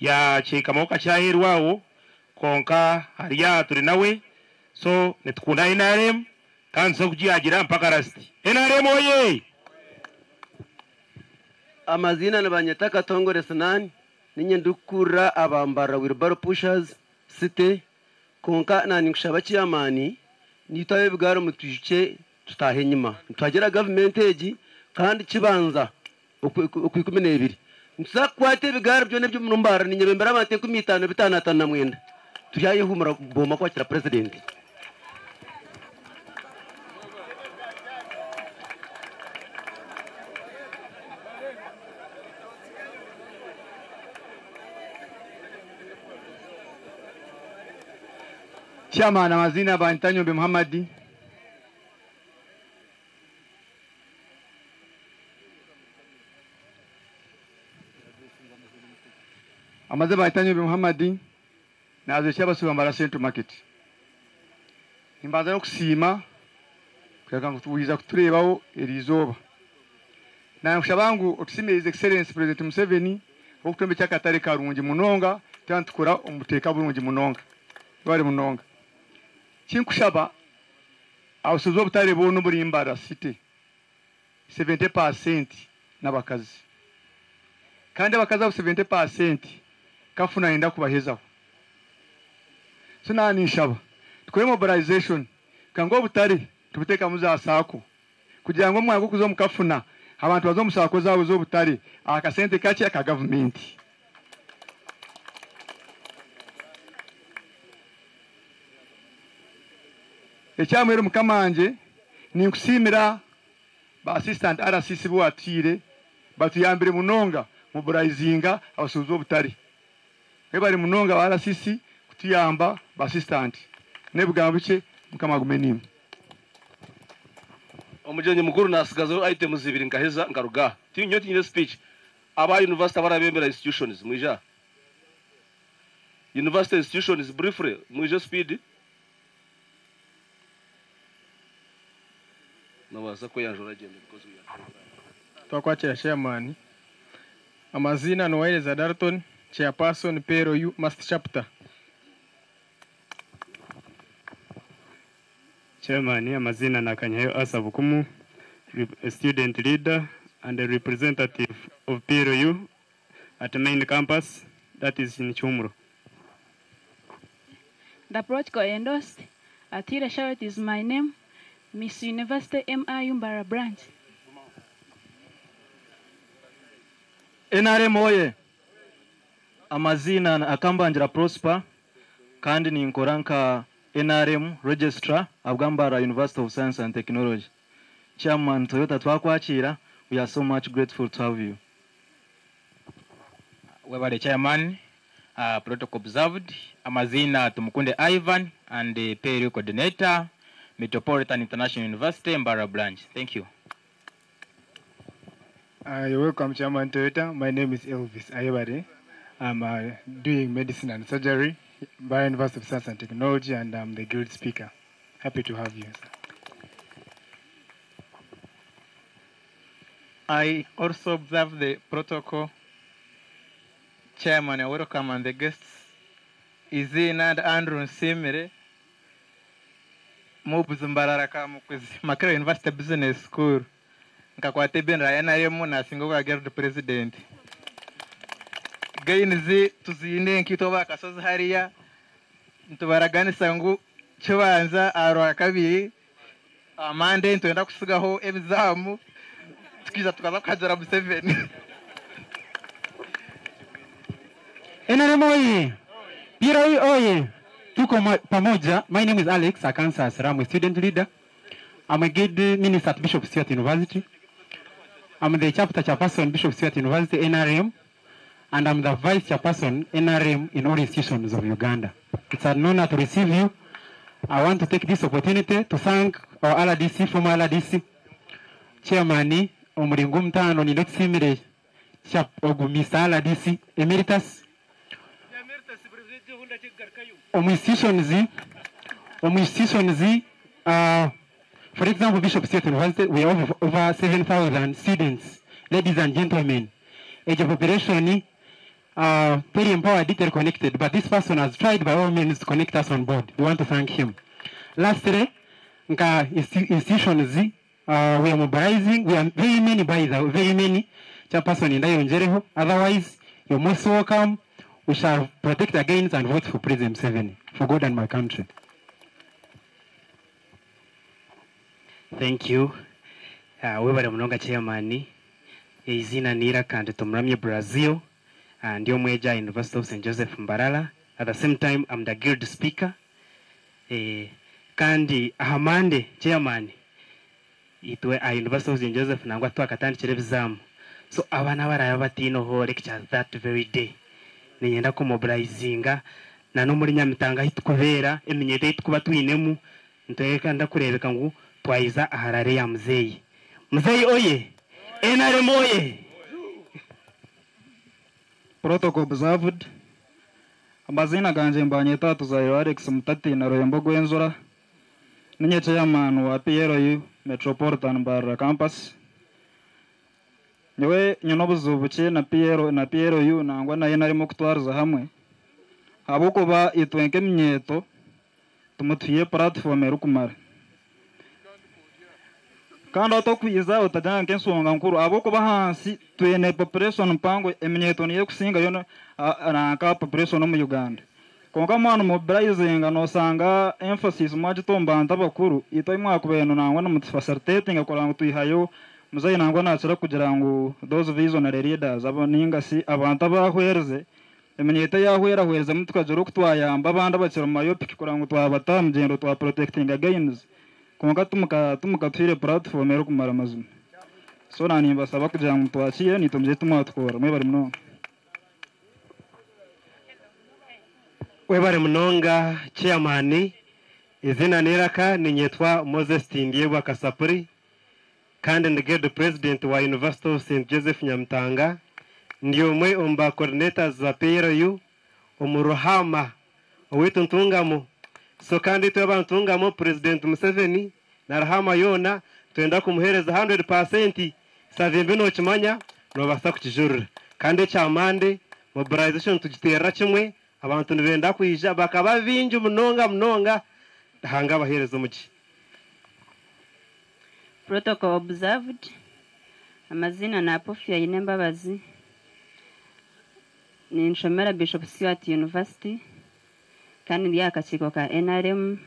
ya chika moka chahirwawo konka hariya turi nawe so netukunda NRM kanso kujiagira mpaka rasti NRM oye amazina nabanyataka Tongore Sanani ninye ndukura abambara wheelbarrow pushers site konka nani kushaba chairman nitawe bigaro mutuje tutahe nyuma twagira government eji kandi kibanza okwikumene ebiri nsakwate bigaro byo nebyo munumbara ninye bembera bate 15 na mwenda tuyaye humura boma kwakira president chairman amazina Bantanyo be Muhammad amaze Bantanyo be Muhammad nazo cyabasuba mbara Central Market imbaza yo kusima kuyaga ngo tuwiza kuturebaho erizoba na nshabangu otusimira his excellence president Museveni okutombe cyakatare karungi munonga tantukura umuteka burungi munonga bari munonga kinkushaba awusuzo butare bono buri imbara city 70% nabakazi kandi abakazi abo 70% kafuna inda kubahezaho sunani nshaba tukore mobilization kango butare tubuteka muzasako kugira ngo mwago kuzo mukafuna abantu bazomusako zawo zo butare akasente kachi aka government ecyamwero mukamanje ni nkusimira ba assistant RCC bwatire batuyambire munonga mobilizinga abasuzo butari ebari munonga ba RCC kutuyamba ba assistant nebugamba bice mukamagumenimo omujenye mukuru nasigazo item zibiri ngaheza ngaruga tinyoti nyine speech aba university barabembera institutions mwija university institutions briefly mwija speed nabaza ko yanjora agenda because twakwakira chairman amazina Noeleza Dalton chairperson Pero you must chapter chairman amazina Nakanyayo Asabukumu a student leader and a representative of PRU at main campus that is in Chumro. The protocol endorsed Atira Sharot is my name, Miss University MIU Mbara branch. NRM oye amazina Akambanjira Prosper kandi ni nkoranka NRM registrar abwambara University of Science and Technology. Chairman Toyota twakwakira, we are so much grateful to have you. Webale chairman protocol observed. Amazina Tumukunde Ivan and the PRU coordinator, Metropolitan International University, Mbara branch. Thank you. You're welcome, Chairman Toyota. My name is Elvis Ayobade. I'm doing medicine and surgery by University of Science and Technology, and I'm the guild speaker. Happy to have you, sir. I also observe the protocol. Chairman, I welcome and the guests. Izina and Andrew Simire. Mubuzumbarara kamukwezi Makerere University Business School. Nkakwate ben Rayana yemu na singoga guild president. Gainizi tuzine nkitoba kasozi hariya. Ntubaragani sangu kibanza aro kabiri. Amande ntwenda kusigaho ebizamu. Tukiza tukaza kujara mu 7. NRM oye! PRU oye! Tuko pamoja. My name is Alex Akansas. I'm a student leader. I'm a guild minister at Bishop Stewart University. I'm the chapter chairperson Bishop Stewart University NRM, and I'm the vice chairperson NRM in all institutions of Uganda. It's an honor to receive you. I want to take this opportunity to thank our LDC, former LDC chairman Omuringo Mtano Nilotsimire Mr. LDC Emeritus. For example, Bishop Stewart University, we have over 7,000 students, ladies and gentlemen. Age of population, very empowered, interconnected, but this person has tried by all means to connect us on board. We want to thank him. Lastly, institutions, we are mobilizing, we are very many very many chairperson in Njereho. Otherwise, you're most welcome. We shall protect against and vote for President 7 for God and my country. Thank you. Webale munonga chairman. Izina nira kandi tumuramye Brazil. Ndio mweja University of St. Joseph Mbarara. At the same time, I'm the guild speaker. Kandi ahamande chairman. Itwe University of St. Joseph nangwa twakatandikira ebizamu. So abana baraya batino ho lectures that very day. Ninyenda ko mobilizinga na no muri Nyamitanga hitukubera emenyete hitukuba twinemu nteka ndakurebeka ngo twaiza aharare ya muzeyi oye NRM oye. Protocol observed. Amazina ganje mbanyeta tuzayo Alex Mutati na Royembo Gwenzora ninye chairman wa PRU Metropolitan Mbarara campus. Nyewe nyonobuzubuke na PRU nangwa naye narimo kutwariza hamwe habukuba itwenke mnyeto tumutuye platform erukumara kandi atokwiza utajana nkensonga nkuru abukuba hansi twene population mpango emnyeto niye kusinga yona ranka population mu Uganda konka mwana mobilizing no sanga emphasis mwajitomba ntabakuru ito imwakubeno nangwa no mutfacilitating akorango tuyihayo muzayi nangwa nachira kugira ngo those visionary leaders aboninga si abantu abahwereze emenyete yahwerahwereza mutukajoro kutwayamba abandi abakira mu mayopic kurango twabatamgendo twa protecting against konka tumuka twire platform ero kumara mazuma so nani basaba kugira ngo twaciye nitumje tumwatwora mwe bari muno webare munonga chairman. Izina niraka ninyetwa Moses Tindiebwa Kasapuri kandi ndege the president wa University of St. Joseph Nyamtanga ndio mwe omba coordinators za PRU umuruhama owetu ntungamo so kandi twaba ntungamo President Museveni na rahama yona twenda kumuhereza 100% savimbe no kimanya no basa kukijurira kandi cyamande mobilization tugitera kimwe abantu nibenda kwija bakaba binje munonga hanga bahereza muki. Protocol observed. Amazina na Apofia Inembabazi. Ni Nshomera Bishop Stewart University. Kandi ndi akachiko ka NRM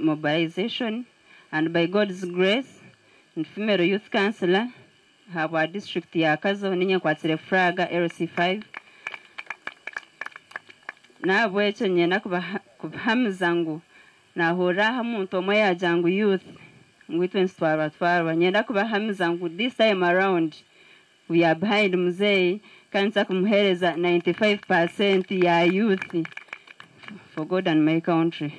mobilization, and by God's grace Nfumero Youth Councillor haba district ya Kazo ninye kwatire fraga LC5 na bwecho nyena kubahamuzangu na horaha muntu omwe yajangu youth ngwitwe nsitwara nyenda kubahamuzangu this time around we are behind Muzei kanza kumuhereza 95% ya youth for God and my country.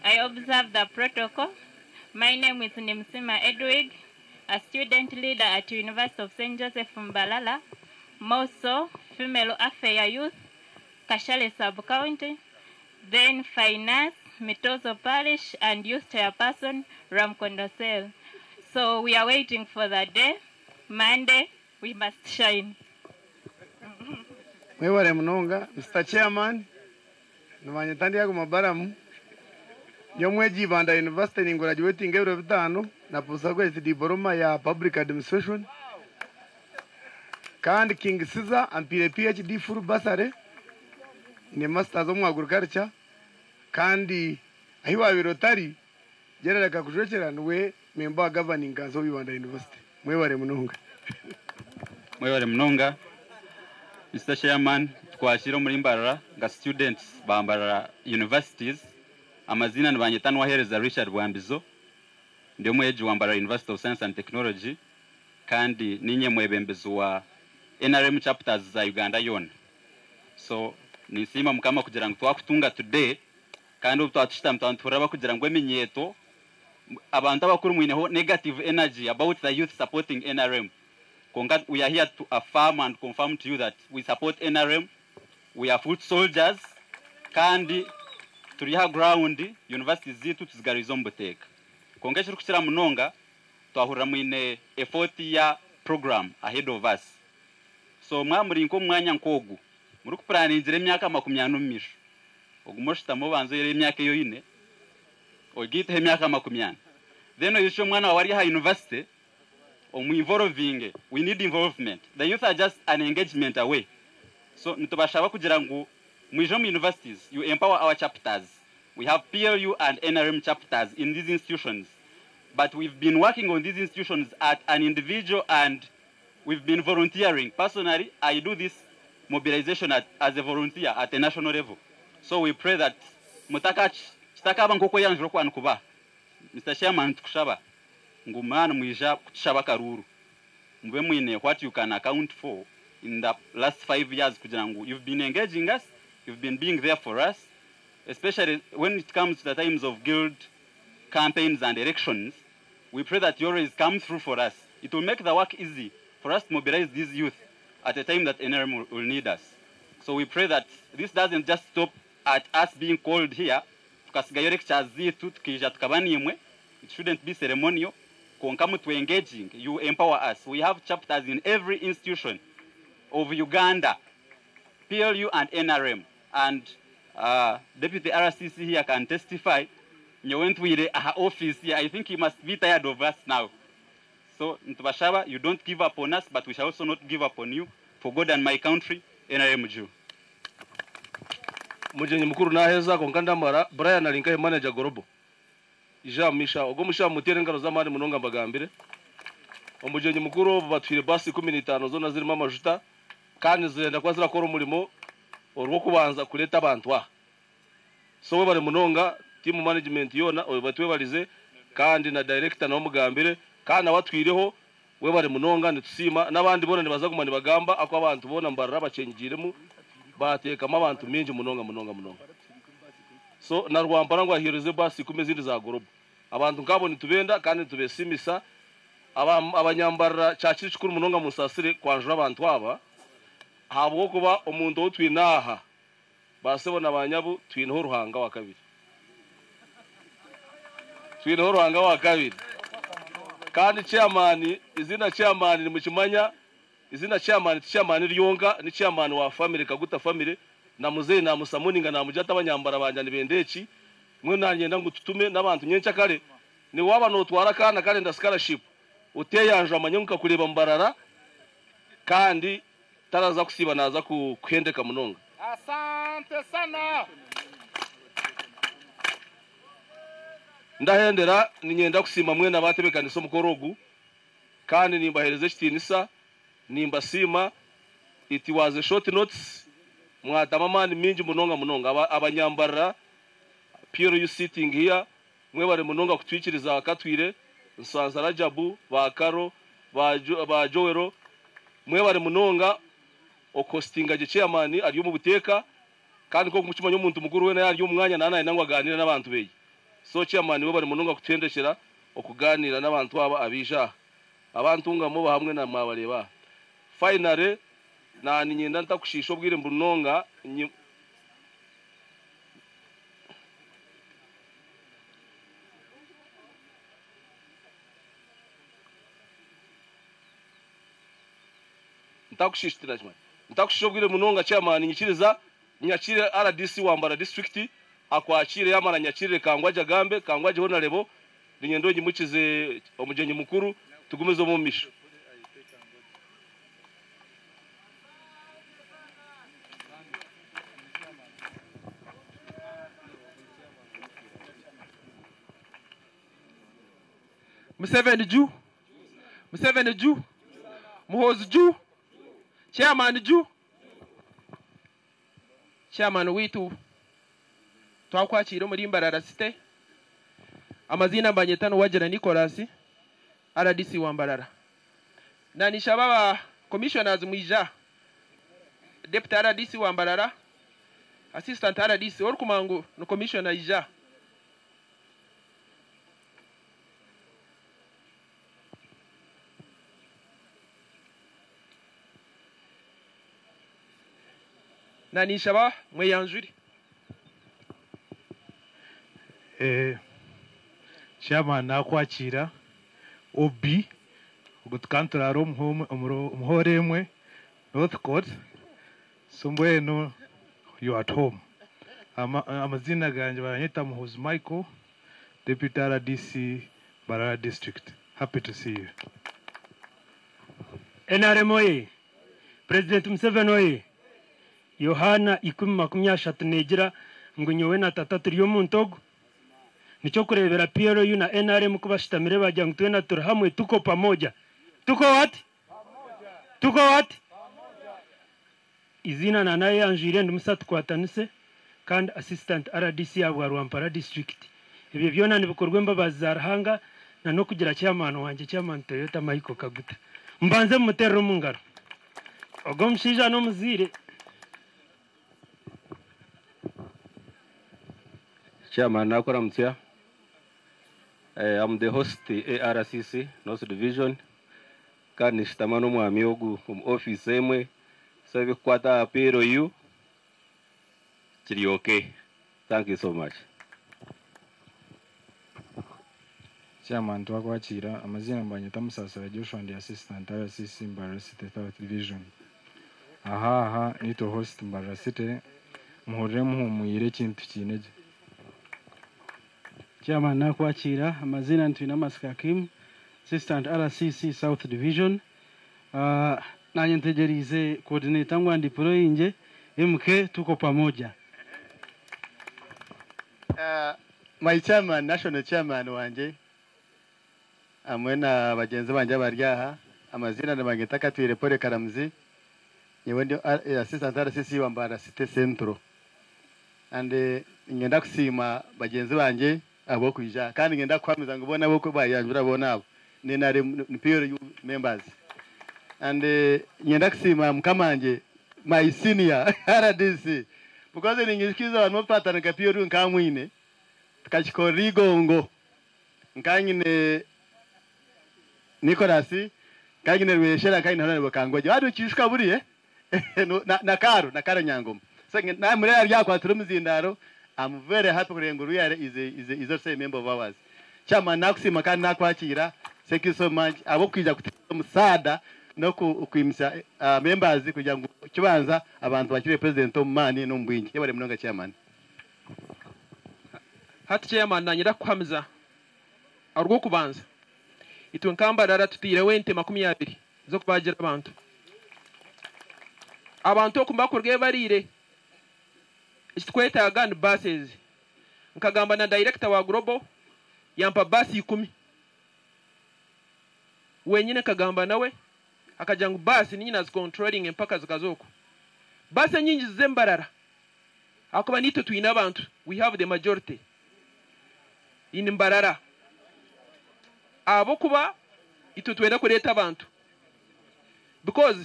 I observe the protocol. My name is Nimsima Edwig, a student leader at University of St. Joseph Mbalala, Moso, Female Affair Youth, Kashale Sub-County, then Finance, Mitozo Parish, and Youth Chairperson, Ramkondosel. So we are waiting for the day. Monday, we must shine. Mweware mnonga, Mr. Chairman, nwanyetandi yako mabaramu, nyomweji Banda University ni graduating every vitano, na pusagwe isi diploma ya Public Administration, kandi King Caesar, ampire PhD full basare, ni Masters of Agriculture, kandi ahiwa wirotari, jera kakushwechera nwe member governing council of Banda University. Mweware mnonga. Mweware mnonga, Mr. Chairman, twashira muri Mbarara nga students ba Mbarara Universities, amazina nibanyetano wahereza Richard Bwambizo, ndio mweji wa Mbarara University of Science and Technology, kandi ninye mwebembezo wa NRM chapters za Uganda yona. So nisima mukama kugira ngo twakutunga today, kandi ubutwatushita mtanturaba kugira ngo eminyeto abantu abakuru mwineho negative energy about the youth supporting NRM. We are here to affirm and confirm to you that we support NRM. We are foot soldiers. Kandi turiha ground universities zitu tuzigarizo mboteka. Kongesha rukuchira munonga twahurira mwine effort ya program ahead of us. So mwamuri nko mwanya nkogu. Muri kuplaningira emyaka 20 ogumoshita mubanzo yere emyaka yo ine. Ogite emyaka 20. Then yisho mwana wari ha university involving, we need involvement. The youth are just an engagement away. So nitubashaba kugira ngo mwijomu universities, you empower our chapters. We have PLU and NRM chapters in these institutions. But we've been working on these institutions at an individual and we've been volunteering. Personally, I do this mobilization as a volunteer at a national level. So we pray that chitakaba nkoko yanjiro kwa nkuba. Mr. Chairman tukushaba ngumana mwija kuchaba karuru. Mwe mwine what you can account for in the last 5 years kugira ngo you've been engaging us, you've been being there for us, especially when it comes to the times of guild campaigns and elections. We pray that you always come through for us. It will make the work easy for us to mobilize these youth at a time that NRM will need us. So we pray that this doesn't just stop at us being called here. Tukasigayo lectures zitu tukija tukabanimwe. It shouldn't be ceremonial. Konkamu to engaging, you empower us. We have chapters in every institution of Uganda, PLU and NRM. And Deputy RCC here can testify. You went with her office here. I think he must be tired of us now. So, Ntubashaba, you don't give up on us, but we shall also not give up on you. For God and my country, NRM Jew. Mujenyi mukuru na heza konkanda mara Brian alinkaye manager Gorobo. Ija misha ogomusha mutere ngaro zamani munonga mbagambire. Omujenyi mukuru batwire basi 15 zona zirimo amajuta kandi zirenda kwa zirakora umurimo orwo kubanza kuleta abantu a. So we bari munonga team management yona batwe barize kandi na director na omugambire kandi abatwireho we bari munonga nitusima nabandi bona nibaza kumani bagamba ako abantu bona Mbarara bacengiremo batekama abantu mingi munonga. So na Rwampara ngo ahireze basi 10 zindi za Gorobo. Abantu ngabo nitubenda kandi tubesimisa abanyambarara cyakiri cyukuru munonga musasire kwanjura abantu aba habwo kuba umuntu otwinaha basebona abanyabu twinho ruhanga wa kabiri. Twinho ruhanga wa kabiri. Kandi chairman izina chairman ni mukimanya izina chairman ryonga ni chairman wa family Kaguta family na muzeyi na musamuninga na mujata abanyambara banjani bendeki mwe nangenda ngo tutume nabantu nyencha kare ni waba no twara kana kare nda scholarship uteyanje amanyuka kureba Mbarara kandi taraza kusiba naza kuhendeka munonga. Asante sana. Ndahendera ninyenda kusima mwe nabatebekana isomo korogu kandi nimbahereze kitinisa nimbasima it was a short notice mwatamamani mingi munonga abanyambarara PLU sitting here mwebare munonga kutwikiriza akatwire nsanza Rajabu bakaro ba Joero mwebare munonga okostinga je chairman ari mu buteka kandi ko mucuma y'umuntu mukuru we na yari umwanya nana nangwa aganira n'abantu beye so chairman we bari munonga kutendeshera okuganira n'abantu aba abija abantu ngamo hamwe na mwabareba finally na ninyenda ntakushisha obwire mbunonga ntakushishitira chama ntakushobwire munonga chairman nyikiriza nyakire RDC wambara district akwakire yamara nyakire kangwaje gambe kangwaje honorable ninyendo nyimukize omujenyi mukuru tugumeze mu misho Museveni Ju Muhozi Ju Chairman Ju Chairman witu twakwakira muri Mbarara City amazina mbanyetano wajera Nicholas RDC wa Mbarara na nishababa commissioners mwija deputy RDC wa Mbarara assistant RDC orkumangu no commissioner ija na nishaba mweyanjuri chairman nakwakira obi ugutukanturaro umuhoremwe North Court sombweno you at home amazina ganje banyita Muhozi Michael deputy RDC Mbarara district happy to see you NRM oye President Museveni oye Yohana 10:30 negira ngo nyowe na tata turiyo muntogo nicho kurebera PRU na NRM kubashitamire bajya ngo twena turi hamwe tuko pamoja tuko what izina na naye anjire ndimusatu kwatanise kandi assistant RDC ya Rwampara district ibyo byona nibikorwe mbabaza rahanga na no kugira chairman wanje chairman Toyota Michael Kaguta mbanze mutero mungaro ogomshija no muzire Chairman nakora mtia I'm the host ARCC North Division kandi shitamano mwami ogu office emwe sabe kwata apero you kiri okay thank you so much Chairman twakwakira amazina mbanyeta Musasira Joshua ndi assistant RCC Mbarara City South Division aha nito host Mbarara City muhorere muhumuyire kintu kineje Chairman nakwakira amazina ntwina Maskakim assistant RCC South Division nanye ntegerize coordinator ngwandi proinje MK tuko pamoja my chairman national chairman wanje amwena bagenzi banje baryaha amazina nabangeta katwire Pole Karamzi nyewe ndio assistant RCC wa Mbarara City Central and ngenda kusima bagenzi banje abo kuija kandi ngenda kwamiza ngubona boko bayanjura bona abo nenare PRU members and ngenda kusima mkamanje my senior RDC because ningikiza abantu patana ka PRU nkamwine tukachikorigongo nkanyine Nicholas kanyine rweshera kandi ntarane bakangoje bado kishika buriye na karo nyangoma so na muri yari yakwatura muzindaro I'm very happy kurengo ruyare is also a member of ours chama nakusima kandi nakwakira thank you so much abo kwija kutira musada no kuimisa members kugira ngo kibanza abantu bakire president omani no mbwingi yabare munonga chairman hati chairman nanyira kwamiza arwo kubanza itwe Mbarara tutire wente 20 zo kubagira abantu okumbakorwe barire ikikwetaga ni buses nkagamba na director wa Global yampa basi 10 wenyine kagamba nawe akaja ngo basi ninyina z controlling empaka zikazoko basi nyingi zembarara akuba nito twina abantu we have the majority ini Mbarara abo kuba itu twenda kureta abantu because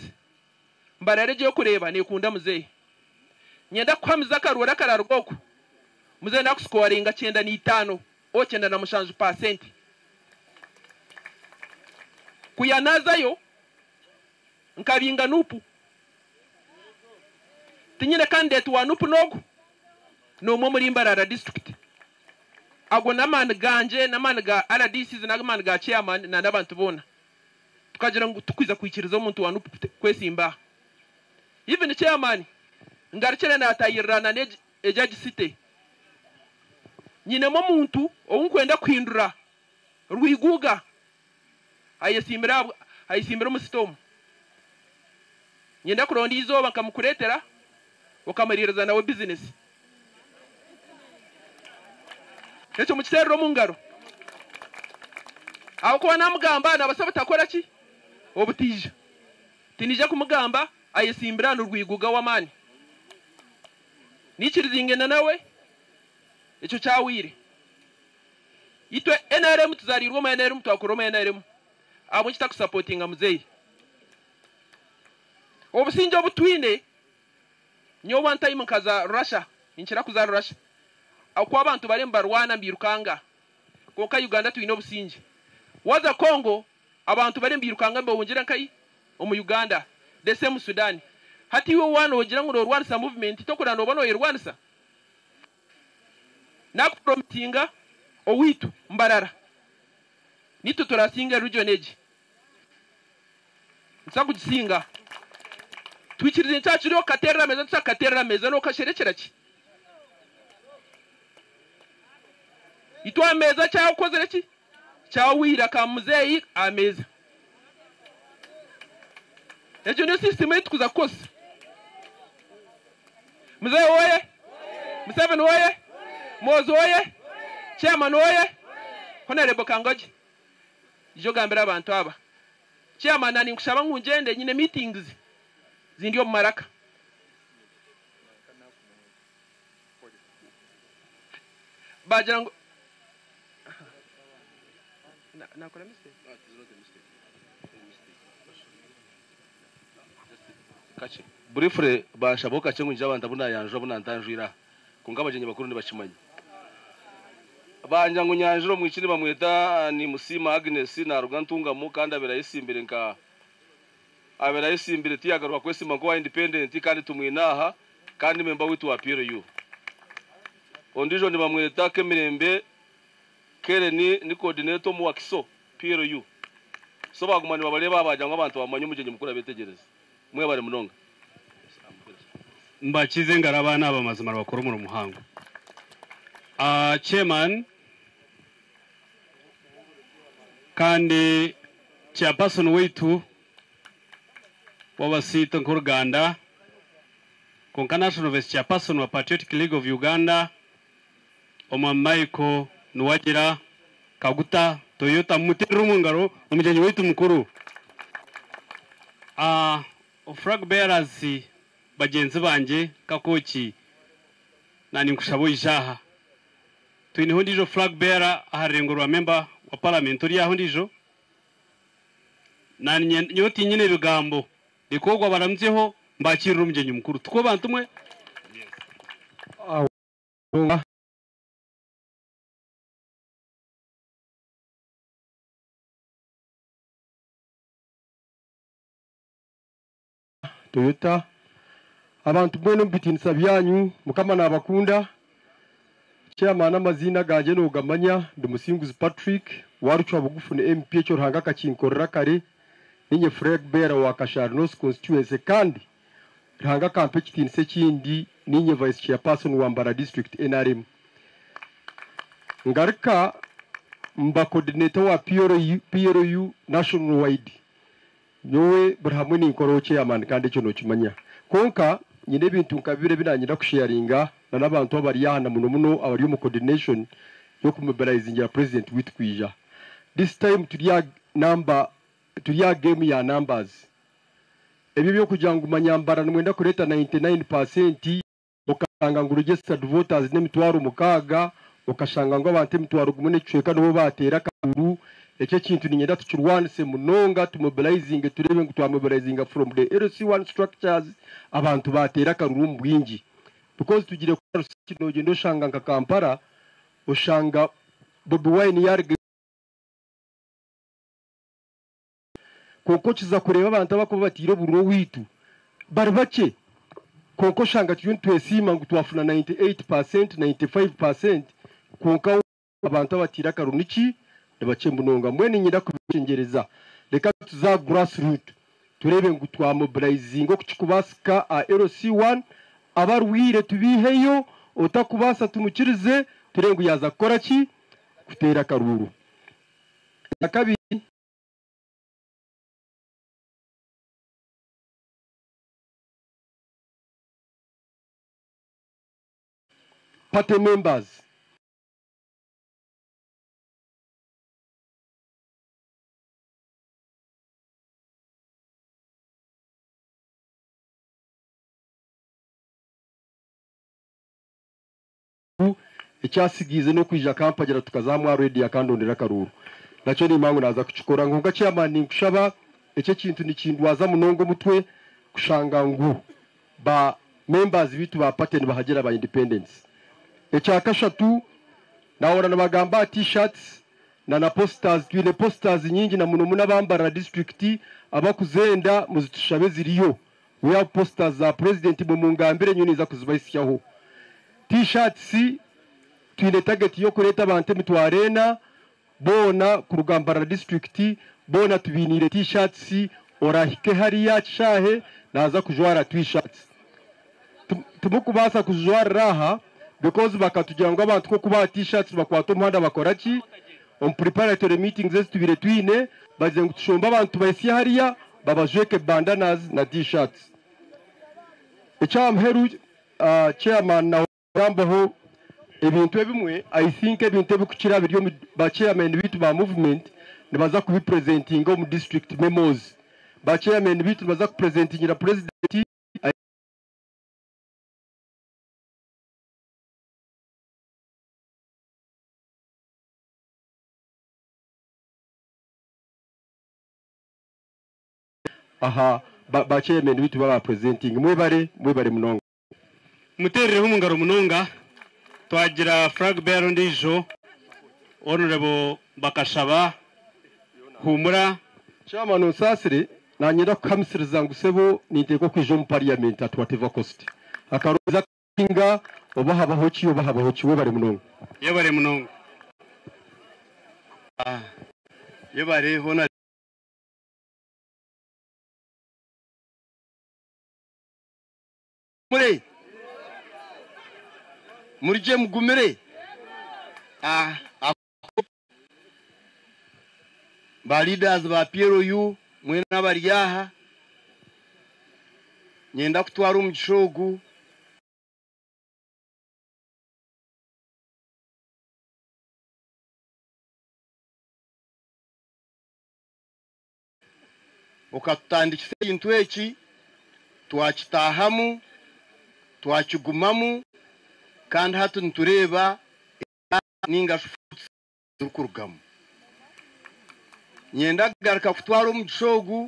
Mbarara je kureba ne kunda muzeyi nyenda kwamiza karura kararugoko muzeyi nakuscoringa 95 o 95% kuyanazayo nkabinga nupu tinyine candidate wa nupu nogo no mo muri Mbarara district ago namani ganje namani ga RDC namani ga chairman na nabantu bona tukagira ngo tukwiza kwikiriza umuntu wa nupu kwesimba even chairman ngarichere na atayirana ne ejaji city nyine mo muntu onkwenda kwindura rwiguga ayisimbira musitomu nyenda kuronda izoba nkamukuretera ukamaririza nawe business ecyo mukiterero mu ngaro aho kuba namugamba nabasaba takora ki obutije tinije kumugamba ayisimbira n'urwiguga w'amani nikirizingena nawe icyo cyawire itwe NRM tuzarirwa mu NRM twakuroma NRM abo kitaka supportinga muzeyi obusinje obutwine nyo one time kaza Russia inchira kuza Russia akwa abantu bari mbarwana mbirukanga konka Uganda twine obusinje waza Congo abantu bari mbirukanga mbe wongira nkai omu Uganda the same Sudan hati we one wogira ngo Rwanda movement tokora no bano Rwanda nakupromitinga owitu Mbarara nitu turasinga region age nsakugisinga twikirize cyacu ryo katerera meza tsakaterera meza no kasherekera ki itwa meza cyawo kozere ki cyawira ka muzeyi ameza ejo ne system yetu kuza kosa muzeyi oye Museveni oye Mozo oye chairman oye honorable Kangoji ijo gambira abantu aba chairman nani nkushaba ngungende nyine meetings zindiyo mu Maraka bagira ngo nakora mistake kache briefly bashaboka cyengu njabanda buna yanjura buna ntanjira kungabajenye bakuru ni bashimanye banja ngo nyanjiro mu ikindi bamweta ni Musima Agnes na Rugantunga mu kandi abirayisimbire nka abirayisimbire tiyagarwa kwesima ngo independent kandi tumwinaha kandi memba witu wa PRU ondijo ni bamweta Kemirembe Kereni ni coordinator mu wakiso PRU so bagumani babareba baja ngo abantu bamanye umujenye mukuru abetegereza mwe bari munonga mbakize ngarabana abamazima bakora mu muhango chairman kandi chairperson wetu wabasita nk'Uganda konka national vice chairperson wa Patriotic League of Uganda Michael Nuwagira Kaguta Toyota muterero mungaro umujenyi wetu mukuru flag bearers bagenzi banje kakoki nani nkushabo ijaha twine ndijo flag bearer aharengorwa member wa parliament uri aho ndijo nani nyoti nyine bigambo ikogwa baramzeho mbakirira umugenyi mukuru tuko bantumwe Toyota abantu bwene mbitinisa byanyu mukama nabakunda chairman amazina ganje no gamanya ndumusinguzi Patrick waruchwa bugufu ne MP cyo ruhanga kakinkorera kare ninye flag bearer wa Kasharnos constituency kandi ruhanga kampe kitinise kindi ninye vice chairperson wa Mbara district NRM ngarika mba coordinator wa PRU national wide nyowe burahamwe ni nkoro chairman kandi cyo no kimanya konka nyine bintu nkabire binanyira kusharinga n'abantu abari yahana muno abari mu coordination yo kumobilize ngira president witkwija this time tuliya game ya numbers ebi byo kugira ngo umanyambara mwenda kureta 99% ukanga ngo registered voters ne mitwaro mukaga ukashanga ngo abantu mutwaro gumune cweka no batera karuru eke kintu ninyenda tuchurwanise munonga tumobilizing turebe ngo twamobilizing from the LC1 structures abantu batera karuru mbwingi because tugire kwa kino gendo shanga nka Kampala ushanga Bobi Wine yarge koko kiza kureba abantu abakuba batire buro witu bari bake koko shanga twesima ngo twafuna 98% 95% konka abantu batira karuniki ndabace munonga mwene nyira kubichengereza reka tuza grassroots turebe ngo twamobilizing okukubasika a LC1 abarwire tubiheyo otakubasa tumukirize turengo yaza gukora ki kutera karuru akabiri party members icyasigize no kwija kampagera tukazamwa ready yakandondera karuru naco ni mangu naza kuchikora ngonga chairman nkushaba ece kintu ni kintu waza munongo mutwe kushanga ngu ba members bitu ba party bahagera ba independence ecyakashatu naora nabagamba t-shirts na posters twine posters nyingi na muno munabambara district abakuzenda muzitushabe ziriyo we have posters za president mu mungambire nyuni za kuzibaisyaho t-shirts twine target yo kureta abantu mitwarena bona kurugambara district bona tubinire t-shirts orahike hariya chahe naza kujwara t-shirts tumukubasa kujwara raha because bakatugira ngo abantu ko kuba t-shirts bakwato muhanda bakoraki on preparatory meetings zitubire twine baze ngutushomba abantu bayisi hariya babajweke bandanas na t-shirts echamheru chairman na rambaho ebintu ebimwe I think ebintu ebikukira biryo ba chairman bitu ba movement nibaza kubi presenting mu district memos ba chairman bitu baza ku presenting na president aha ba chairman bitu baba presenting mwebare munonga muterere mu ngaro munonga twagira flag bearer ndijo honorable Bakashaba humura chairman Nsasire nanyira kukamsiriza ngusebo niteko kwijo mu parliament at whatever cost akaroza kinga obahabaho webare munonga yebare munonga yebare hona murije mugumire ba leaders ba PRU mwena bariyaha nyenda kutwara umugishogu ukatandikise intu eki twakitahamu twakigumamu kandi hatu ntureba ninga turukurugamu nyenda garuka kutwara umugishogu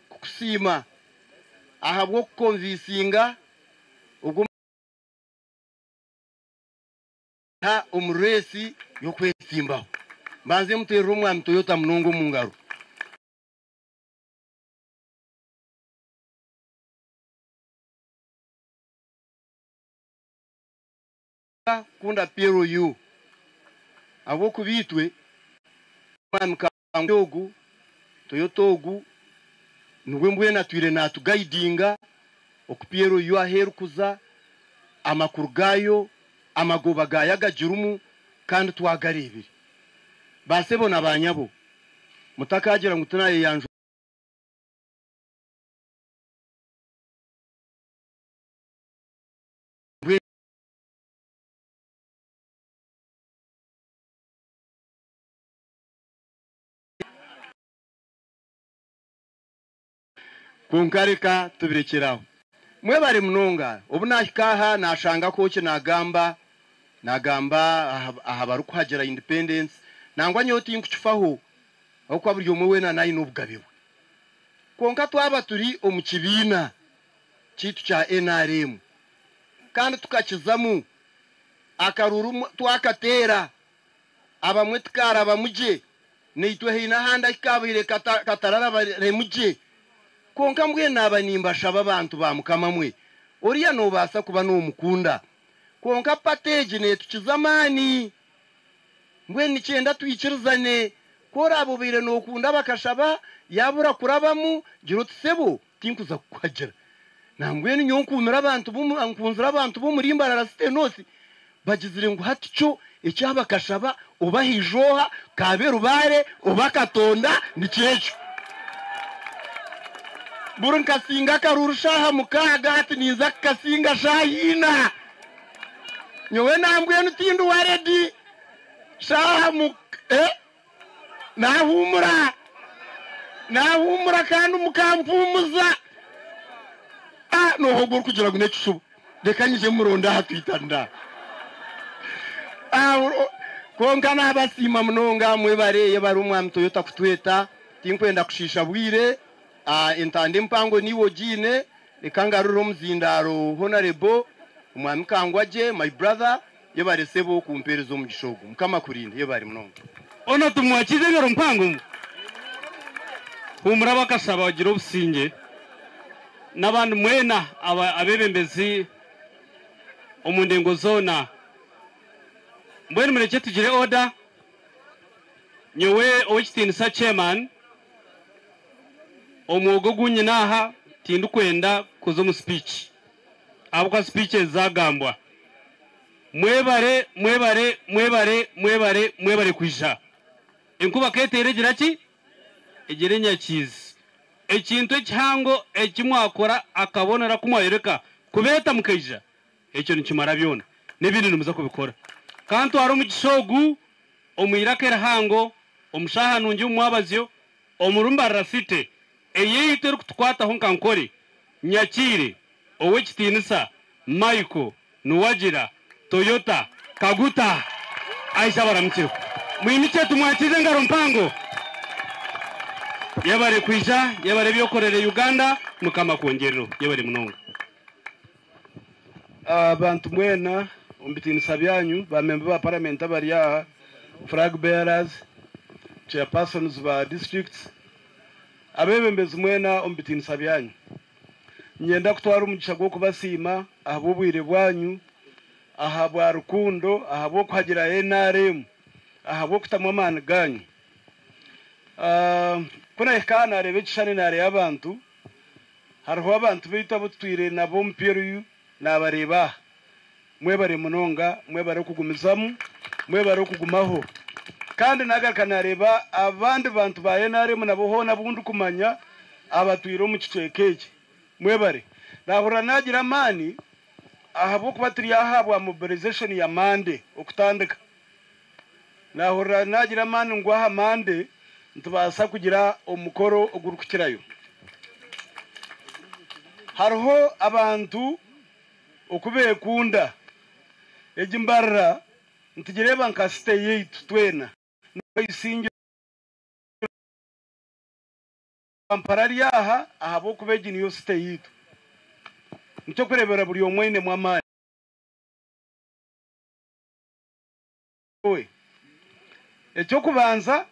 kukusima ahabwo kukonvisinga ubwo ha umuresi yo kwesimbaho banze mutero umwami Toyota munongo mu ngaro kunda PRU abo kubitwe mkamyogu Toyotogu nubwe mbwe natwire natugaidinga oku PRU aherukuza amakuru gayo amagoba gayaga jirumu kandi twagarebire basebo nabanyabo mutakagira ngutunaye yanju kunkarika tubirekeraho mwebare munonga ubu nashikaha nashanga ko cyo nagamba nagamba ahabaru kwagera independence nangwa nyoti yinkucufaho aho kwa buri umwe wena nayi n'ubgabewe konka twaba turi omukibina kitu cha NRM kandi tukakizamu akaruru twakatera abamwe tukara bamuje neitwe hina handa ikabire katarara baremuje konka mbwe nabanimba shaba abantu bamukamamwe oriya no basa kuba no mukunda konka package ne tukizamani mbwe nicyenda tuyikirizane kora abo bire no kunda bakashaba yabura kurabamu giro tsebo tinkuza kwagera nambwe ni nyonkumira abantu bunkunzira abantu bo muri imbarara stenosi bagizire ngo hatico icyaba kashaba ubahijoha kaberubare ubakatonda nicecho burun kasinga karurushaha mukaga ati niza kasinga shahina nyowe nambwe nutindu waredi shaha nahumura kandi mukampumuza no hogor kugira ngo necusubu reka nyije muronda hatwitanda konka nabasima munonga mwebareye bari umwami Toyota kutweta tinkwenda kushisha bwire entande mpango niwo jine ekangaruro muzindaro honorable umwami kangwaje my brother yebaresebo kumperezo mugishogo mukama kurinde yebari munonga ona tumwakize ngaro mpango humura bakasaba bagira obusinge n'abantu mwena abebembezi omundengo zona mbwene mureke tugire order nyowe owikitinisa chairman omwogo gunye naha tindu kwenda kuzo mu speech abuka speeches zagambwa mwebare kwisha enkuba ketere giraki egere nyakizi ekintu ekyango ekimwakora akabonera kumwayereka kubeta mukaija ekyo nikimara byona nebindi numuza kubikora kantu haro mugishogu omuirakera hango omushaha nungi umwabazyo omurumba rafite eyite rukutukwata honkankore nyakire owekitinisa Michael Nuwagira Toyota Kaguta Aisha baramukiro mwimice tumwakize ngaro mpango yabare kwija yabare byokorere Uganda mukama kongerero yabare munonga abantu mwena ombitinisa byanyu ba member ba parliament abariya flag bearers chairpersons ba districts abebembezi mwena ombitinisa byanyu nyenda kutwara umugisha gwo kubasima ahabo bwire bwanyu ahabwa rukundo ahabo kwagira NRM ahabo kutamwa mana ganyu kuna ekana rebe chane nare abantu hariho abantu bita butwire nabo mperu nabareba mwebare munonga mwebare kugumizamu mwebare kugumaho kandi nagaka nareba abandi bantu ba NRM nabo ho nabundu kumanya abatwire mu kicwekeje mwebare nahura nagira mani ahabo kubatiri ahabwa mobilization ya mande okutandika nahura nagira mani ngwaha mande ntubasa kugira omukoro ogurukirayo hariho abantu okubekunda ejimbarra ntugireba nka state yitu twena nisinge amparari aha ahabo kubegi niyo state yitu nicyo kurebera buri omwene mwamani ecyo kubanza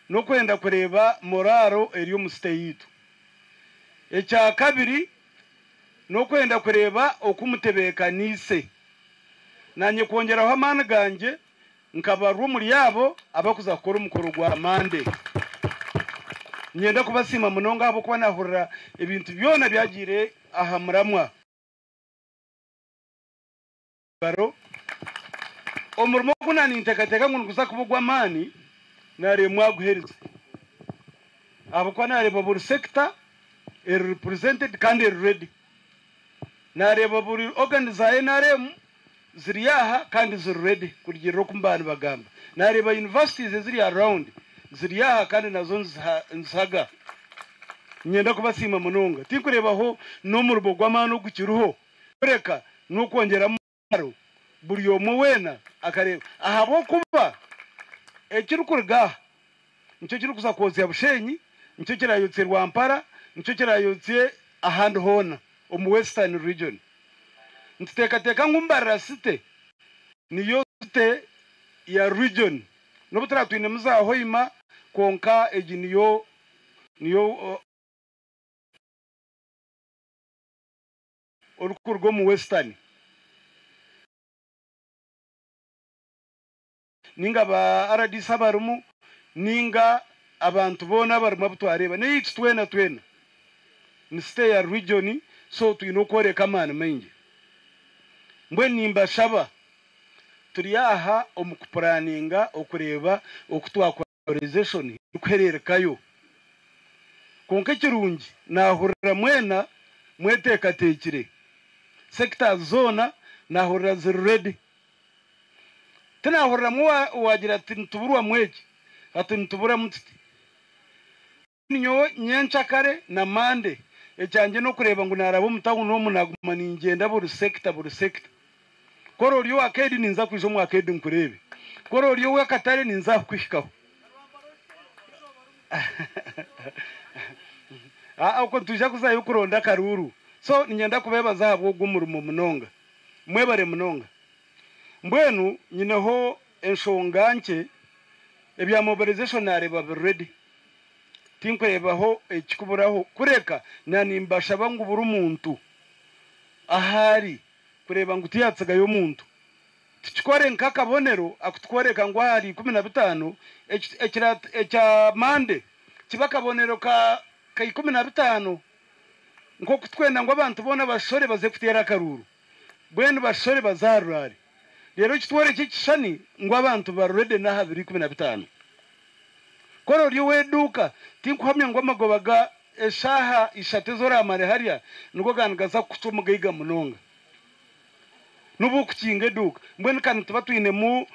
no kwenda kureba moraro eriyo mu state yitu ecya kabiri no kwenda kureba okumutebeka nise nanye kongeraho amana ganje nkabarwo muri yabo abakuza gukora umukoro gwa mande nyenda kubasima munonga abo kuba nahurira ibintu byona byagire aha muramwa baro omurimo kunani ntekateka ngo nguza kubugwa mani nare mwaguherize abo kwa nare buri sector represented kandi ready nare buri organize NRM ziriyaha kandi ziri ready kugira kumbana bagamba nare ba universities ziri around ziriyaha kandi nazo nsaga nyenda kubasima munonga tikurebaho no mu rubo gw'amano gukiruho reka no kongera maro buri omu wena akareba ahabo kuba ekiri kuriga nicyo kiri kuza koza Bushenyi nicyo kirayotse Rwampara nicyo kirayotse ahandi hona omu western region ntitekateka ngumbarira site niyo site ya region nobutara twine muzaho ima konka egi niyo orukurgo mu western ninga ba RDC abarumu ninga abantu bona baruma butwareba ne twena ni stay ya region so twino koreka mana menje mbwe nimba shaba turi aha omukupuraninga okureba okutwakwa organization ukwererekayo konke kirungi nahurira mwena mwetekatekire sector zona nahurira ziri ready tunahurira wagira ati ntuburwa mweki ati ntubura mutiti ninyo nyenchakare na mande ecyanjye no kureba ngo narabo mutagu no munaguma ningenda buri sector koro ryo akedi ninza kwijo mu akedi nkurebe koro ryo wakatare ninza kwishikaho uko tujya kuzayo kuronda karuru so ninyenda kubeba zahabwo gumurumo munonga mwebare munonga mbwenu nyineho enshonganke ebya mobilization areba ready tinkurebaho ekikuburaho kureka nanimbasha bangu buri muntu ahari kureba ngo tiyatsaga yo muntu tukore nkakabonero akutworeka ngo hari 15 echa mande kibakabonero ka 15 nko kutwenda ngo abantu bona bashore baze kutera karuru bwenu bashore bazarurari rero kitwore kikishani ngo abantu barurede na habiri 15 koro riwe duka tinkuhamya ngo amagobaga eshaha ishate zora mare hariya nuko gangaza kucumugiga munonga nubu kukinge duka mbwene kan tubatwine mu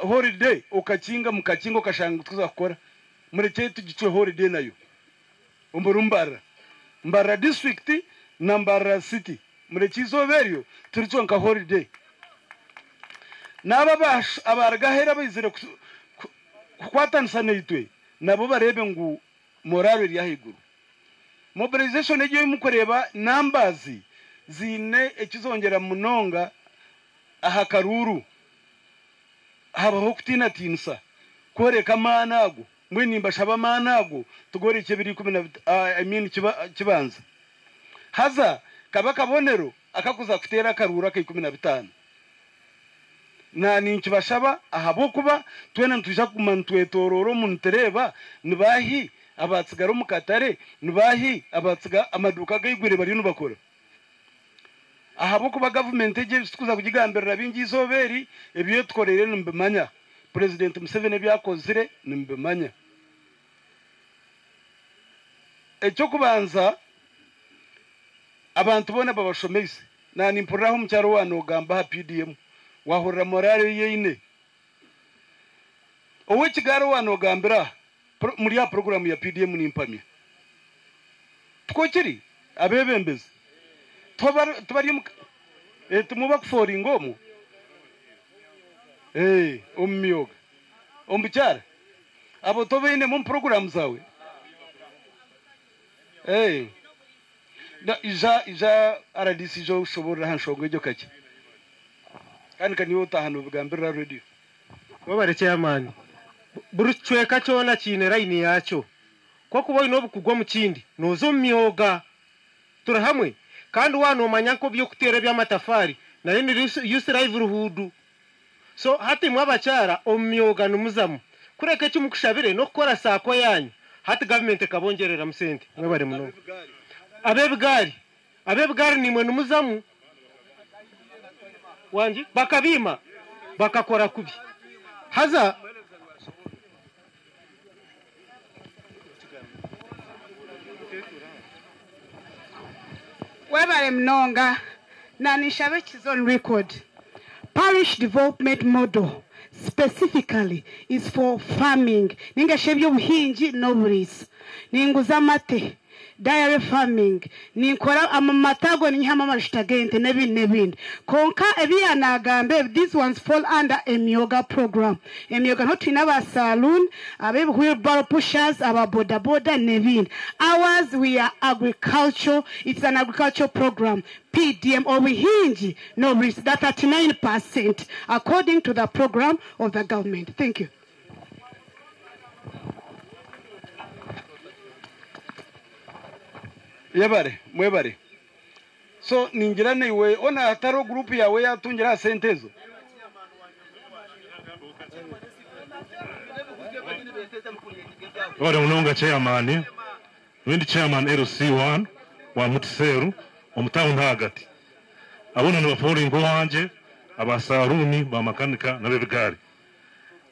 holiday okakinga mukakingo kashanga tuzakora muri cyetu gicwe holiday nayo mbara district na mbara city muri kizoberyo turizo nka holiday naba bash abaragahera bizire kwatansana itwe nabo barebe ngo morale iri yahiguru mobilization egiye mukoreba numbers zine ekizongera munonga aha karuru habaho kutina tinsa koreka manago mwe nimba shaba manago tugore ikebiri 10 kibanza haza kabaka bonero akakuza kutera karura ke 15 nani nkibashaba ahabo kuba twena ntujya kumantwetororo muntereba nibahi abatsigaro mukatare nibahi abatsiga amaduka gayigwire bari nubakora ahabo kuba government eje kuza kugigambirira bingizoberi ebiyo tkorere nimbemanya president Museveni byakozire nimbemanya echo kubanza abantu bona babashomeze nani mpuraho mcyaro wano gamba PDM wahurira morale yeine owe kigaro wano gambira muri ya program ya PDM nimpamye tukokiri abebembeze tubari tumuba kufora ingomo omyoga ombichara abo tobene mu program zawe da ija RDC jo shobora hanshongo ejo kake kandi kaniyo tahano bigambira radio wabare chairman buruchweka cyona kine line yacho ko kuboyi no bukugwa mu kindi nozo myoga turahamwe kandi wano manyanko byo kutera by'amatafari nayo ni use live ruhudu so hati mwabacyara omyoga numuzamu kureka cyo mukushabire no gukora sako yanyu hati government kabongerera musente mwebare muno abebgari nimwe numuzamu wanji bakabima bakakora kubi haza webale mnonga na nishabe kizon record parish development model specifically is for farming ninga shebyo buhinji noburis ninguza mate dairy farming ninkora amamatago ninyama amashitagente nebindi konka ebiyanagambe these ones fall under emyoga program. Emyoga no twina ba saloon abe wheelbarrow pushers aba boda nebindi. Ours we are agriculture. It's an agricultural program. PDM or Hinji no risk that 39% according to the program of the government. Thank you. Yabare, mwebare. So ningira niwe ona ataro group yawe yatungira sentezo. Wale Munonga chairman, windi chairman LC1 wa Mutiseru, omutamu ntagati. Abona nibafori ngo wanje, abasaruni ba makanika na bebigari.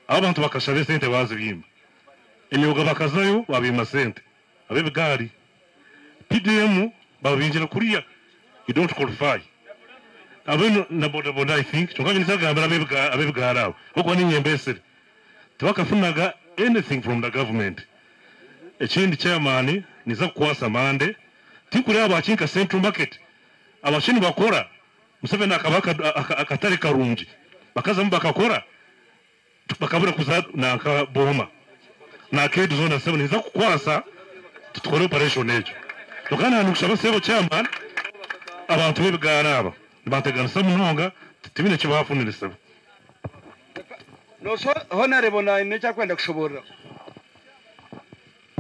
Abantu bakashabe sente bazibimba. Imyuga bakazayo babima sente. Abebigari PDM babinjira kuriya, you don't qualify. Abeno na boda I think chongaje nisagamba abebigari abo. Okwa ninyembesere. Tubakafunaga anything from the government. Ekindi chairman niza kwasa mande tikuri abachinka Central Market abashini bakora Museveni akabaka akatari karungi bakazamu bakakora bakabura kuza na boma na kedu zone 7 niza kukwasa tukore operation ejo tukana nukushaba sebo chairman abantu bebigana aba bateganisa Munonga tibine kibafunira sebo no so honorable na inecha kwenda kushobora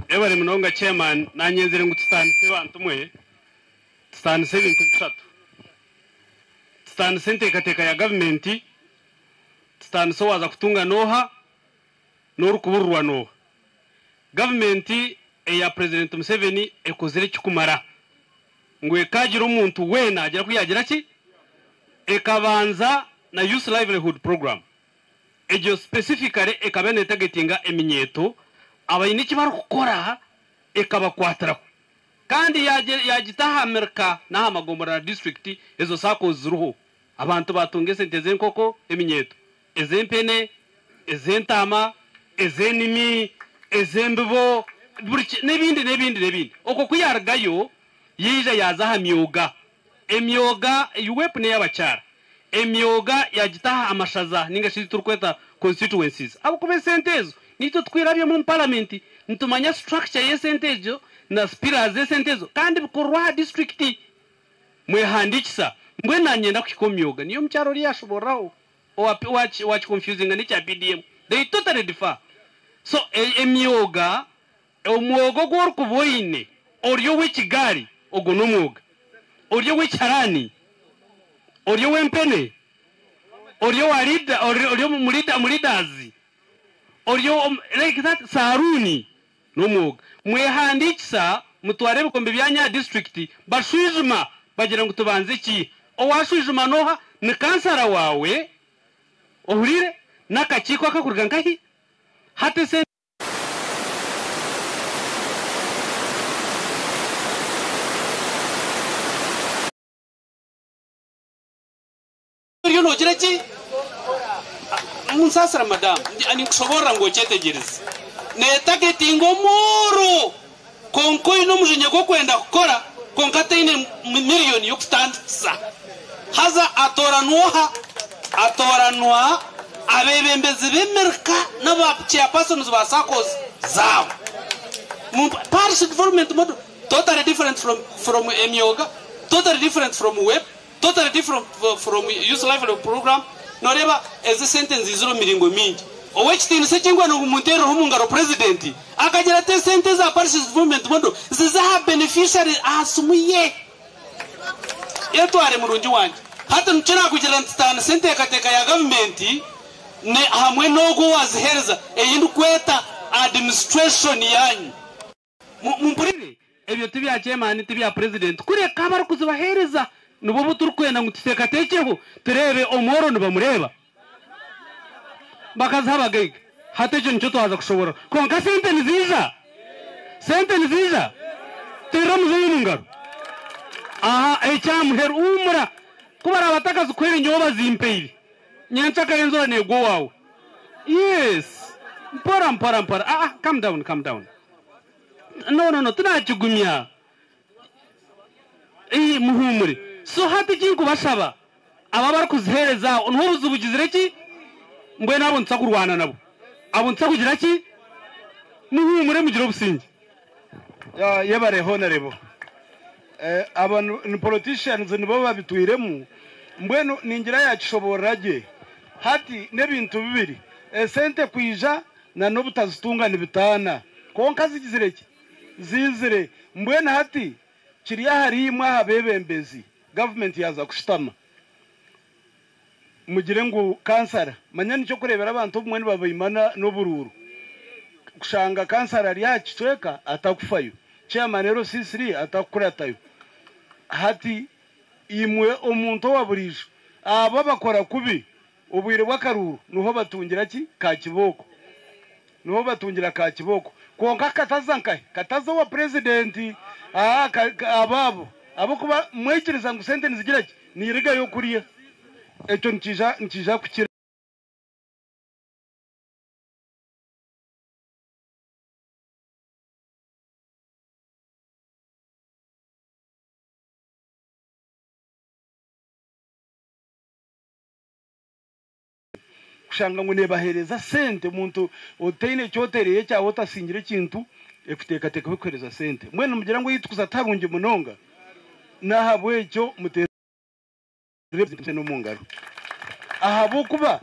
Ebare Munonga chairman nanyenzere ngutstanise bantu mwe stanise ibintu bisatu stanise ntekateka ya government stanise waza kutunga noha norukuburwa noha government ya president Museveni ekozere kikumara ngwe kagira umuntu wena agira kuyagira ki ekabanza na youth livelihood program ejo specifically ekabene targetinga eminyeto abayiniki bari gukora ekabakwatira kandi yagitaha Amerika naha magomora district ezo sako ziruho abantu batunge sente zenkoko eminyeto ezempene ezentama ezenimi ezembibo nebindi oko kuyargayo yija yazaha myoga emyoga yuwepne y'abacyara emyoga yagitaha amashaza ninga shiri turkweta constituencies abo kube sentezo nito twirabye mu parliament nitumanya structure ye sentezo na spira ze sentezo kandi bikorwa district mwe handikisa mwe nanyenda kukomyoga niyo mcyaro ri yashoboraho watch confusing ni cha PDM they totally differ so emyoga omwogo gwo kuboyine oryo w'ikigari ogo n'umwoga oryo w'icharani oryo w'empene oryo warida oryo muridazi oryo like that saruni n'umwoga mwehandikisa mutware bikombe byanya district bashwijuma bagira ngo tubanze iki owashwijuma noha ni kansara wawe ohurire nakakiko akakurga nkahi hatese no kireki munsasira madam ani kushobora ngo cyetegereze ne targeting omuro konko ino mujinye go kwenda gukora konkate ine miliyoni yo kutandisa haza atoranwa abebembezi b'Amerika n'abachairpersons ba SACCOs zabo parish development model totally different from emyoga totally different from web totally different from youth livelihood program noreba as a sentence zero miringo mingi owechitini sekingwa no muntero humungaro president akagira te sentence za parish development model zizaha beneficiary asumuye yetware murungi wanje hata nchina kugira ntana sente yakateka ya government ne hamwe nogo wazihereza eyindu kweta administration yanyu mumpurire ebyo tibya chairman tibya president kure kabara kuzibahereza nubo turukwenda ngutiseka tekeho turebe omoro nibamureba bakazabagaye hata cyo nicyo twaza kushobora konka sente nziza tiramuze y'umungaro aha ecyamuhera umura kubara abatakaza kwera inyo bazimpeyiri nyancha karenzo nego wawe yes mpora calm down no tunachugumya muhumure so hati kingu bashaba aba bari kuzihereza ntubuze ubugizire ki mbwe nabo nsa kurwana nabo abo nsa kugira ki muhumure mugira ubusingi yebare honorable abantu ni politicians nibo babitwiremu mbwenu ningira yakishoboraje hati nebintu bibiri sente kwija na nobutazitunga nibitana konka zigizireki zizire mbwenu hati kiriya harimwe habebembezi government yaza kushitama mugire ngo kansara manya nicyo kurebera abantu umwe babayimana n'ubururu kushanga kansara ari yakicweka atakufayo chairman rero C3 atakuratayo hati imwe omuntu waburijo aba bakora kubi ubwire bw'akaruru nuho batungira ki ka kiboko nuho batungira ka kiboko konka kataza wa president ababo abo kuba mwekiriza ngo sente nizigira ki niriga yo kuriya eto nkija kukira kushanga ngo nebahereza sente umuntu utayine cyotereye cyaho utasingire kintu ekuteka teka bikwereza sente mwene mugira ngo yitukuza tarunge munonga nahabwe cyo mutere no mungaro ahabo kuba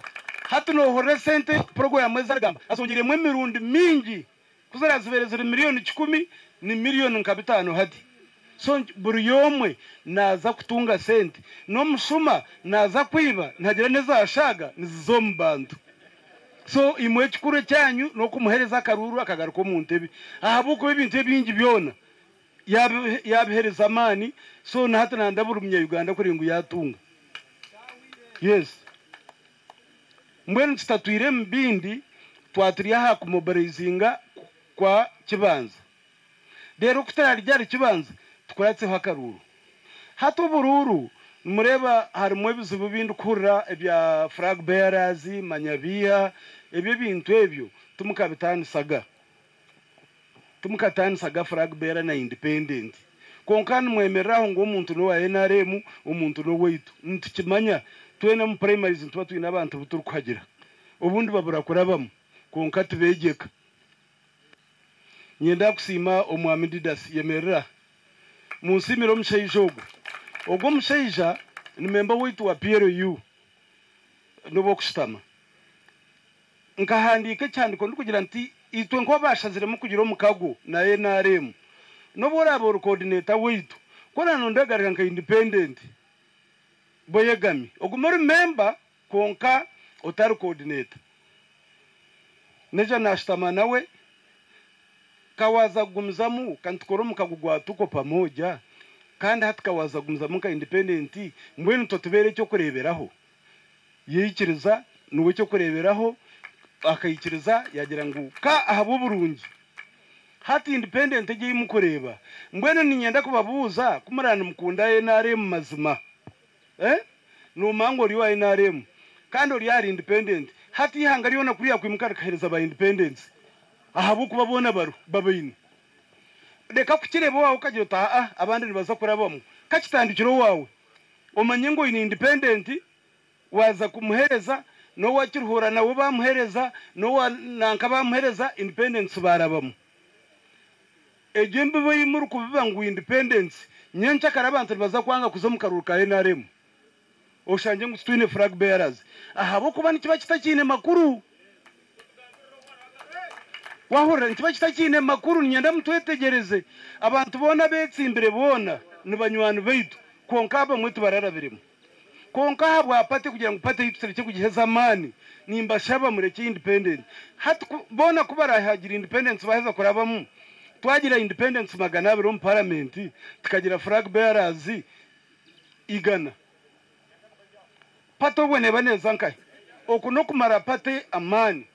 hatuno hore sente program ezaragamba asongiremwe mirundi mingi kuzarazibereza miliyoni 10 ni miliyoni nkabitano hadi so buri yomwe naza kutunga sente no mushuma naza kwiba ntagira neza ashaga nizombantu so imwe kikure cyanyu no kumuhereza karuru akagaruka mu ntebe ahabuko ibintu bingi byona yabihereza amani so na hata ndabura umunya-Uganda kuri ngo yatunga yes mbwenu tstatwire mbindi twaturiya ha kumobilizinga kwa kibanza rero kutari ryari kibanza twaratseho akaruru hato bururu mureba harimo ibizibu bindi kurra ebya flag bearers manyabiya ebyo bintu ebyo tumukabitanisaga flag bearer na independent konkani mwemereraho ngo umuntu no wa NRM umuntu no weitu ntikimanya twene mu primaries ntwa twina abantu buturu kwagira ubundi babura kurabamo konka tubegeka nyenda kusima omwami Didas yemerera munsimiro mshayijogo ogwo mshayija ni member weitu wa PRU nobo kushitama nkahandike cyane ko ndikugira nti itwe nko bashazire mu kugira omukago na NRM nobo rabo coordinator weitu kora nondagarika nka independent boyegami ogumuri member konka otari coordinator neja nashtama nawe kawaza gumzamu kantukoro mukagugwa tuko pamoja kandi hatikawaza gumzamu ka independent mbwenu totubere cyo kureberaho yikiriza nuwe cyo kureberaho akayikiriza yagira ngo ka ahabo burungi hati independent giye mukureba mbwenu ninyenda kubabuza kumurana mukunda NRM mazima no mango riwa NRM kandi uri yari independent hati ihanga riona kuriya kwimukara kahereza ba independence ahabo kubabona babayini reka kukireba wawe ukagira ta abandi nibaza kurabamo kakitandikiro wawe umanye ngo ni independent waza kumuhereza no wakiruhura nawe bamuhereza no nanka bamuhereza independence barabamo ejembe bayimuru kubiba ngo independence nyencha karabantu baza kwanga kuzomukaruka NRM oshanje ngo twine flag bearers ahabo kuba nikiba kitakine makuru wahora nikiba kitakine makuru nyenda mutwetegereze abantu bona betsimbere bona nibanywana beitu konkaba mwetu bararabirimo konka habwa apate kugira ngo pate yitusere cyo kugiheza amani nimba shaba mureke independent hati bona kubara hagira independence baheza kurabamo twagira independence magana abiri mu parliament tukagira flag bearers igana pato bone baneza nkai okuno kumara pate amani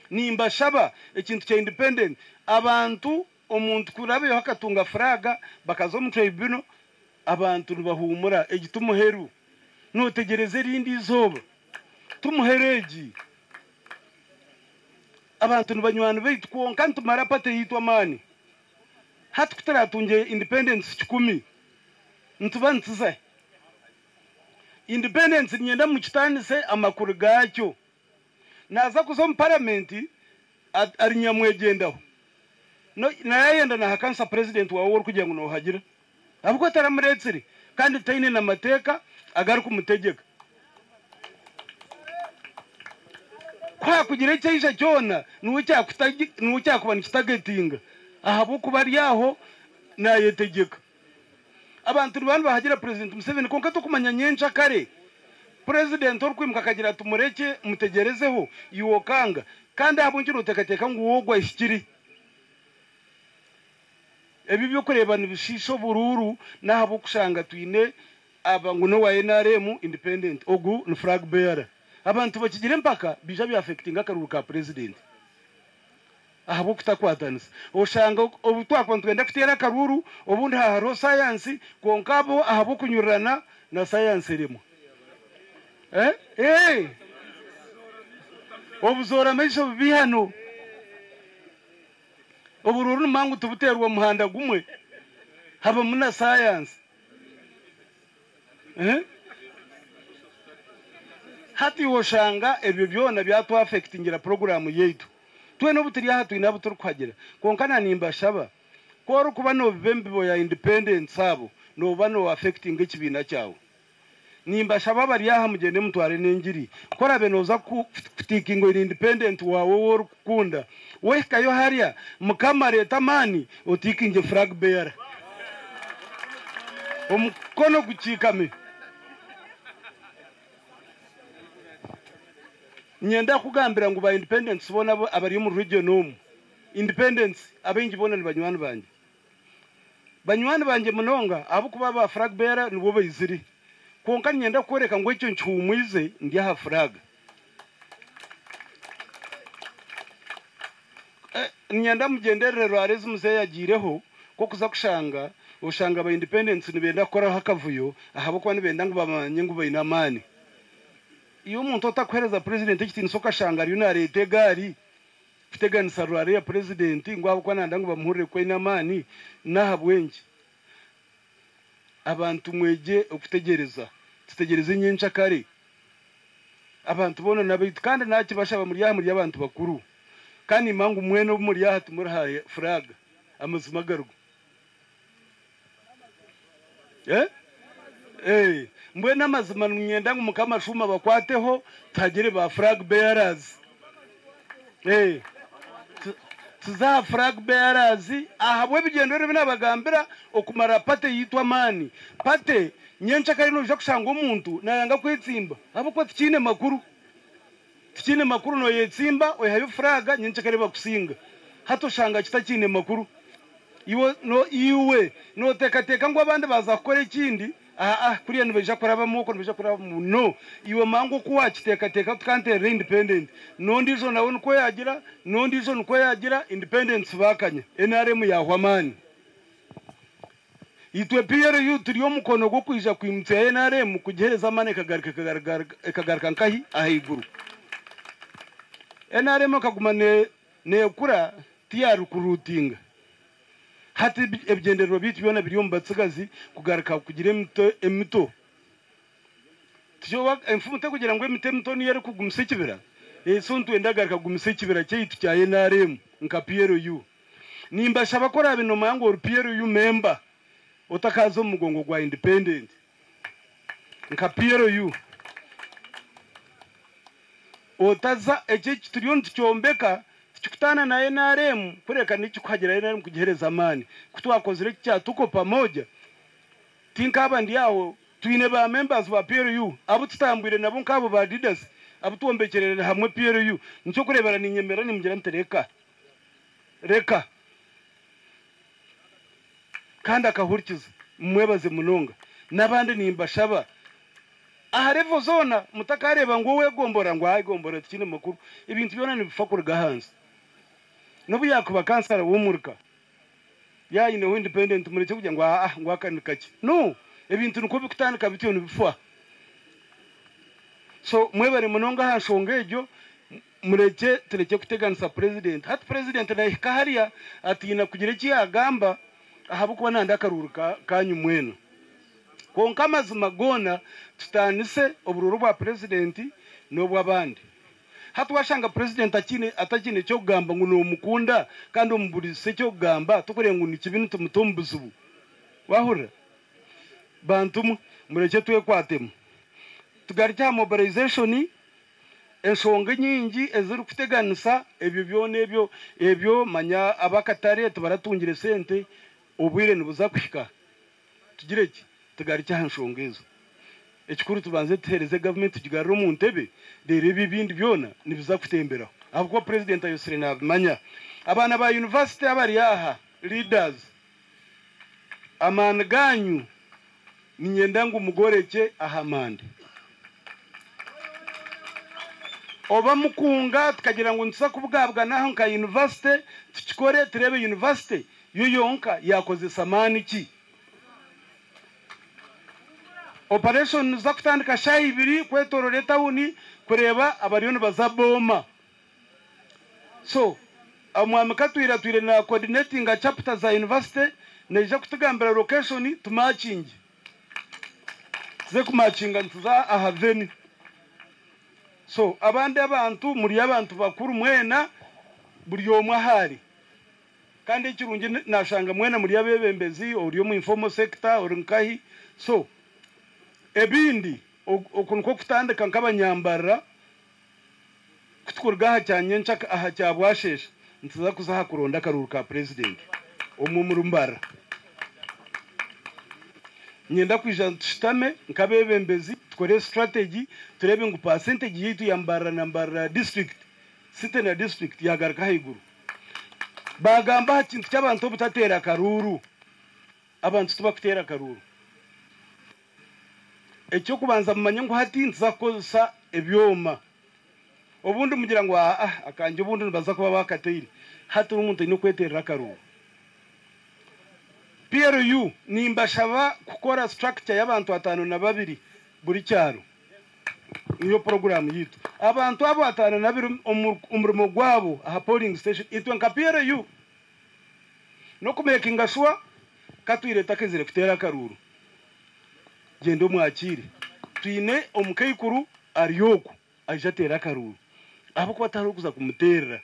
nimba shaba ikintu cya independent abantu omuntu kurabe hakatunga fraga bakazo mu tribunal abantu bahumura egitumuheru notegereze rindi zoba tumuhereji abantu banywana beitu konka ntumara pate yitwa mani hati kutaratunge independence 10 ntuba ntuza independence nyenda mu kitanise amakuru gacyo naza kuzo mu parliament ari nyamwegendaho no nayenda na hakansa president wawe kugira ngo no hagira abwo taramuretsiri kandi taine na mateka agaruka umutegeka kwa kugira icyo cyona nucyakubana kitagetinga ahabo kubari yaho nayetegeka abantu bantu bahagira president Museveni konka tukumanya nyencha kare president orukwimuka kagira tumureke mutegerezeho yuwokanga kandi abunjira utekateka ngo wogwa ishikiri ebi byo kurebana ibishisho bururu nahabo kushanga twine abanguno wa NRM independent ogu ni flag bearer abantu bakigire mpaka bija bi affecting akaruru ka president ahabo kutakwatanisa oshanga obutwakwa twenda kutera karuru obundi haro science konkabo ahabo kunyurana na science rimo obuzora mesho bihano obururu mangu tubuterwa muhanda gumwe haba muna science hati woshanga ebyo byona byatu affectingira program yetu twe no butiri hatu inabo turi kwagira konkana nimba shaba ko rukuba no bembibo ya independence sabo no bano affecting ekibina cyawo nimba shaba bari yaha mugende mutware n'engiri kora benoza ku fitikingo independent wawe worukunda we kayo hariya mukamare tamani utikinge flag bearer omukono gucikame nyenda kugambira ngo ba independence bona abari mu region independence abengi bona ni banywani banje munonga abo kuba ba flag bearer nibo bayiziri konka nyenda kwereka ngo icyo ncyumwize ndi ha flag nyenda mugenderero arezi muze yagireho ko kuza kushanga ushanga ba independence nibenda kora hakavuyo ahabo kwa nibenda ngo bamanye ngo bayinamani iyo umuntu otakwereza president ekitini soka shanga ari na leta gari fitegani sarware ya president ngo abo kwa nanda ngo bamuhurire kwa inamani nahabwenje abantu mweje okutegereza tutegereze nyencha kare abantu bona nabitu kandi naki bashaba muri abantu bakuru kandi mangu mwene muri yaha tumurahaye flag amazima garugo mbwe namazima nyenda ngo mukamashuma bakwateho tagire ba flag bearers tuza flag bearers ahabwe bigendere binabagambira okumara pate yitwa mani pate nyencha kare no kushanga umuntu nayanga kwitsimba abo ko tikine makuru no yetsimba oyayo fraga nyencha kare bakusinga hato shanga kitakine makuru iwe no tekateka ngo abandi bazakora ikindi kuriya nibeja kuraba muko nibeja kuraba no iwe mango kuwa kitekateka tukante independent no ndizo nawe nuko yagira no ndizo nuko yagira independence bakanya NRM ya hwamani itwe PRU turiyo mukono go kwija kwimutse NRM kugereza mane kagarika nkahi ahiguru NRM kagumane ne kura tiyaru kurutinga hati ebigenderero bitu byona biriyo mbatsigazi kugarika kugira emito tiyo emfumute kugira ngo emito ni yari kugumse kibira so ntwendagarika kugumse kibira cyitu cya NRM nka PRU nimba shaba kora bino mango PRU member otakazo mugongo gwa independent nka PRU otaza eje kituriyo ntyombeka tukutana na NRM kureka niki kwagira NRM kugihereza amani kutwakozere cya tuko pamoja tinkaba ndiyaho twine ba members ba PRU abo tutambwire nabo nkabo ba leaders abo tuombekerere hamwe PRU nicyo kurebera ninyemera nimugira ntereka reka kandi akahurikiza mwebaze munonga nabandi nimbashaba aharevo zona mutakareba ngo we gombora ngo ayigombora tikine makuru ibintu byona nibifakura gahanze nobu yakuba kansara wumurika yayine independent mureke kujya ngo ngo akanikake no ebintu nuko bikutandika bityo nibifwa so mwebare munonga hashongejo mureke tereke kuteganisa president hat president na hikahariya atina kugira iki agamba ahabukuba nanda akaruru kanyu mwenu konka amazima gona tutanise obururu bwa president n'obw'abandi hatwashanga president atakine cyo kugamba ngo n'omukunda kandi omuburise cyo kugamba tukurenga ngo nikibintu tumutombuzubu wahura bantu mureke twekwatemu tugarya mobilization ensonga nyingi eziri kuteganisa ebyo manya abakatare tubaratungire sente obwire nibuza kuhika tugire ki tugarya ensonga ezo ekikuru tubanze tuhereze government tugigarira mu ntebe rero ibindi byona nibiza kutembera ahubwo president ayosire nabimanya abana ba university abari aha leaders amana ganyu ninyenda ngo umugoreke ahamande oba mukunga tukagira ngo ntusa kubwabwa naho nka university tukikore turebe university yo yonka yakoze samani ki operation za kutandika shayi ibiri kwetorore tawuni kureba abariyoni bazaboma so amwamika twire na coordinating chapter za university neje kutugambira location tumatching ze kumatchinga ntuza ahaveni so abandi abantu muri abantu bakuru mwena buri yomwe ahari kandi ikirungi nashanga mwena muri abebembezi uriyo mu informal sector uri nkahi so ebindi okunko kutandika nk'abanyambara kutukurgaha cyanye nshaka aha cyabwashesha ntuza kuzaha kuronda akaruru ka president omumurumbara nyenda kwija tutame nkabebembezi tukore strategy turebe ngo percentage yitu yambara nambara district city na district yagaraka higuru bagamba kintu cy'abantu butatera karuru abantu tubakutera karuru ecyo kubanza mumanya ngo hati nzakoza ebyoma obundi mugira ngo akanje ubundi baza kuba bakateye hati umuntu no kweterera karuru PRU nimbashaba gukora structure y'abantu 52 buri cyaro iyo program yitu abantu abo 52 umurimo gwabo aha polling station itwe nka PRU no kumekinga sure katwire takezire kutera karuru gendo mwakire twine omukayikuru ariyoko ajatera karuru abo kwatarukuza kumuterera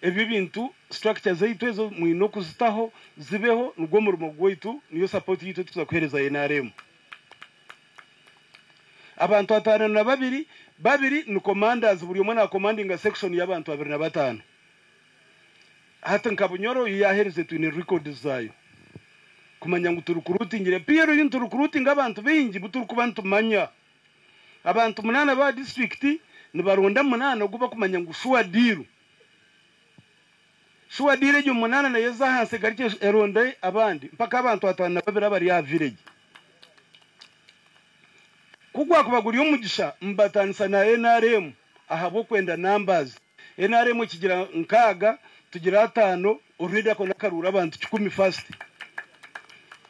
ebyo bintu structure zaitu ezo mwino kuzitaho zibeho nubwo murimo gwitu niyo support yitu tuza kuhereza NRM abantu 52 babiri ni commanders buri umwe na commanding section y'abantu 25 hata nkabunyoro yahereze twine record zayo kumanya ngo turukurutingire PRU y'inturukurutinga abantu bingi buturukubantu manya abantu 8 ba district ni baronda 8 guba kumanya ngo shuwa diru shuwa dire jo 8 na yeza hanse garike eronde abandi mpaka abantu 52 bari ya village kugwa kubaguri umugisha mbatanisa na NRM ahabo kwenda numbers NRM kigira nkaga tugira 5 already akona karura abantu 10 fast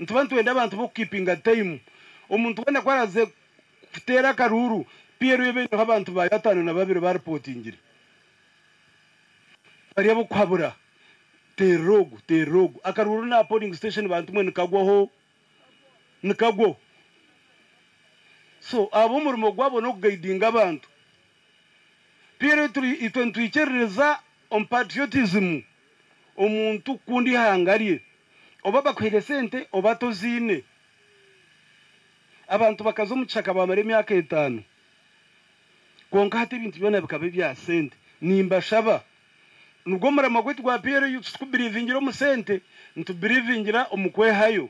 ntubantu wenda abantu bo keeping time umuntu wenda kwaraze kutera karuru PRU yebe abantu ba 52 ba reportingire bari abo kwabura terogo akaruru na polling station bantu mwe nikagwaho nikagwo so abo murimo gwabo no guiding abantu PRU itwentuichereza on patriotism omuntu kundi hangariye oba bakwire sente oba tozine abantu bakazo muchaka bamare myaka 5 konka hati ibintu byona bikabe bya sente nimba shaba nubwo murama gwetu gwa PRU tukubirivingira mu sente ntubirivingira omukwe hayo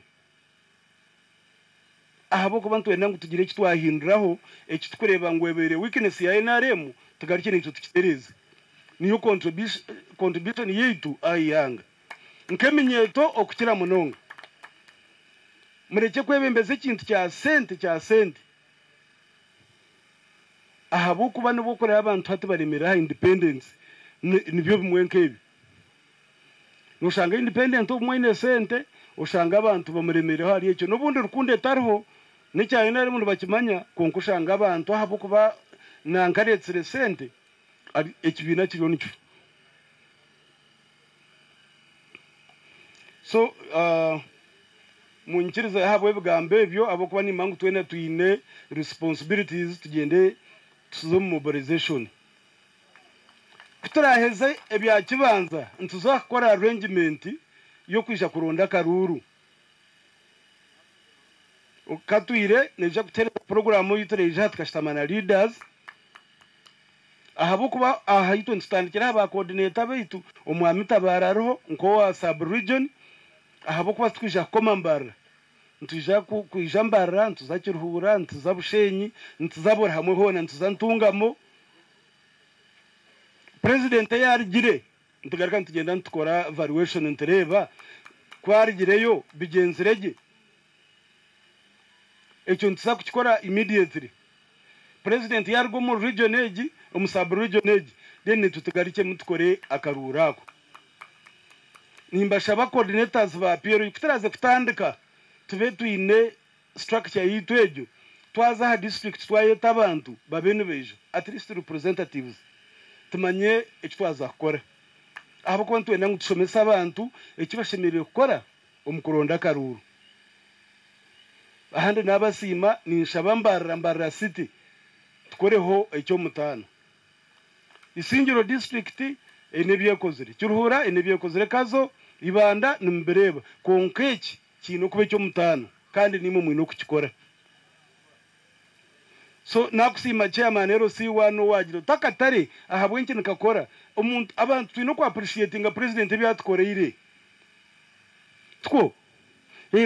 ahabo ko bantu wenda ngo tugire iki twahinduraho iki tukureba ngo ebere weakness ya NRM tugarike n'icyo tukitereze niyo contribution yitu ayanga nkemenyeto okukira munonga mureke kwebembeze ikintu cya sente ahabo kuba no gukora abantu hati baremera independence nibyo bimwenkebi nushanga independent umwene sente ushanga abantu bamuremera hari icyo nubundi rukunde tariho n'icyaye nari muntu bakimanya konkushanga abantu ahabo kuba nankaretsere sente ekibina kiriho nicyo so munkiriza yahabwe bigambe byo abo kuba ni mangu twene tuine responsibilities tugende tuzo mobilization kuturaheza ebya kibanza ntuzakora arrangement yo kwisha kuronda karuru ukatwire neje gutera program yitreje tukashitamana leaders ahabo kuba ahayito ntandikira aba coordinator baitu omwami tabararo nko wa sub region ahabo kuba twisha komambara ntuje kwijambara ntuzakiruhura ntuzabushenyi ntuzabora hamwe hona ntuzantungamo president yarigire ntugaruka ntugenda ntukora evaluation ntereba kwarigireyo bigenzerege ekyo ntisa kukikora immediately president yargo mu region age sub region age then tutugarike mutukore akarurako nimbashaba coordinators ba PRO kutaraze kutandika tube tuine structure yitwejo twaza ha district twayeta abantu babene bejo at least representatives tumanye ekitwaza kukora abo ko ntwenda ngutusomesa abantu ekibashemereye gukora omukuronda karuru ahandi nabasima ninshaba mbarra city tukoreho ekyo mutano isingiro district enebyekozere kiruhura enebyekozere kazo ibanda nimbereba konkeki kino kube cyo mutano kandi nimo mwino kukikora so nakusima chairman RC1 wagiro takatare ahabwe nkintu kakora umuntu abantu twino ku appreciating president byatukoreire two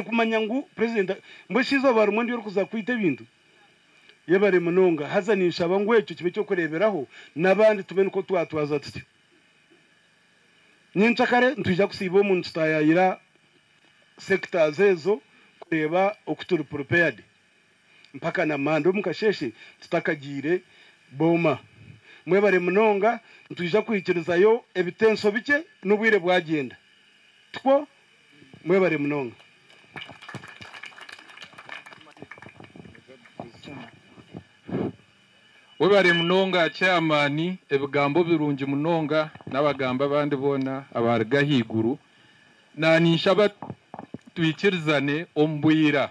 kumanya ngu president mbeshizo barumwe ndiyo kuza kwita bintu yabare munonga hazanisha bangwecho kibe cyo kureberaho nabandi tubene ko twatwaza tuti ninchakare ntujya kusiba umuntu tutayayira sectors ezo kureba okuturi prepared mpaka na mando mukasheshe tutakagire boma mwebare munonga ntujya kwikirizayo ebitenso bike n'ubwire bwagenda two mwebare munonga webare munonga chairman ebigambo birungi munonga n'abagamba bandi bona abarga higuru naninshaba twikirizane ombwira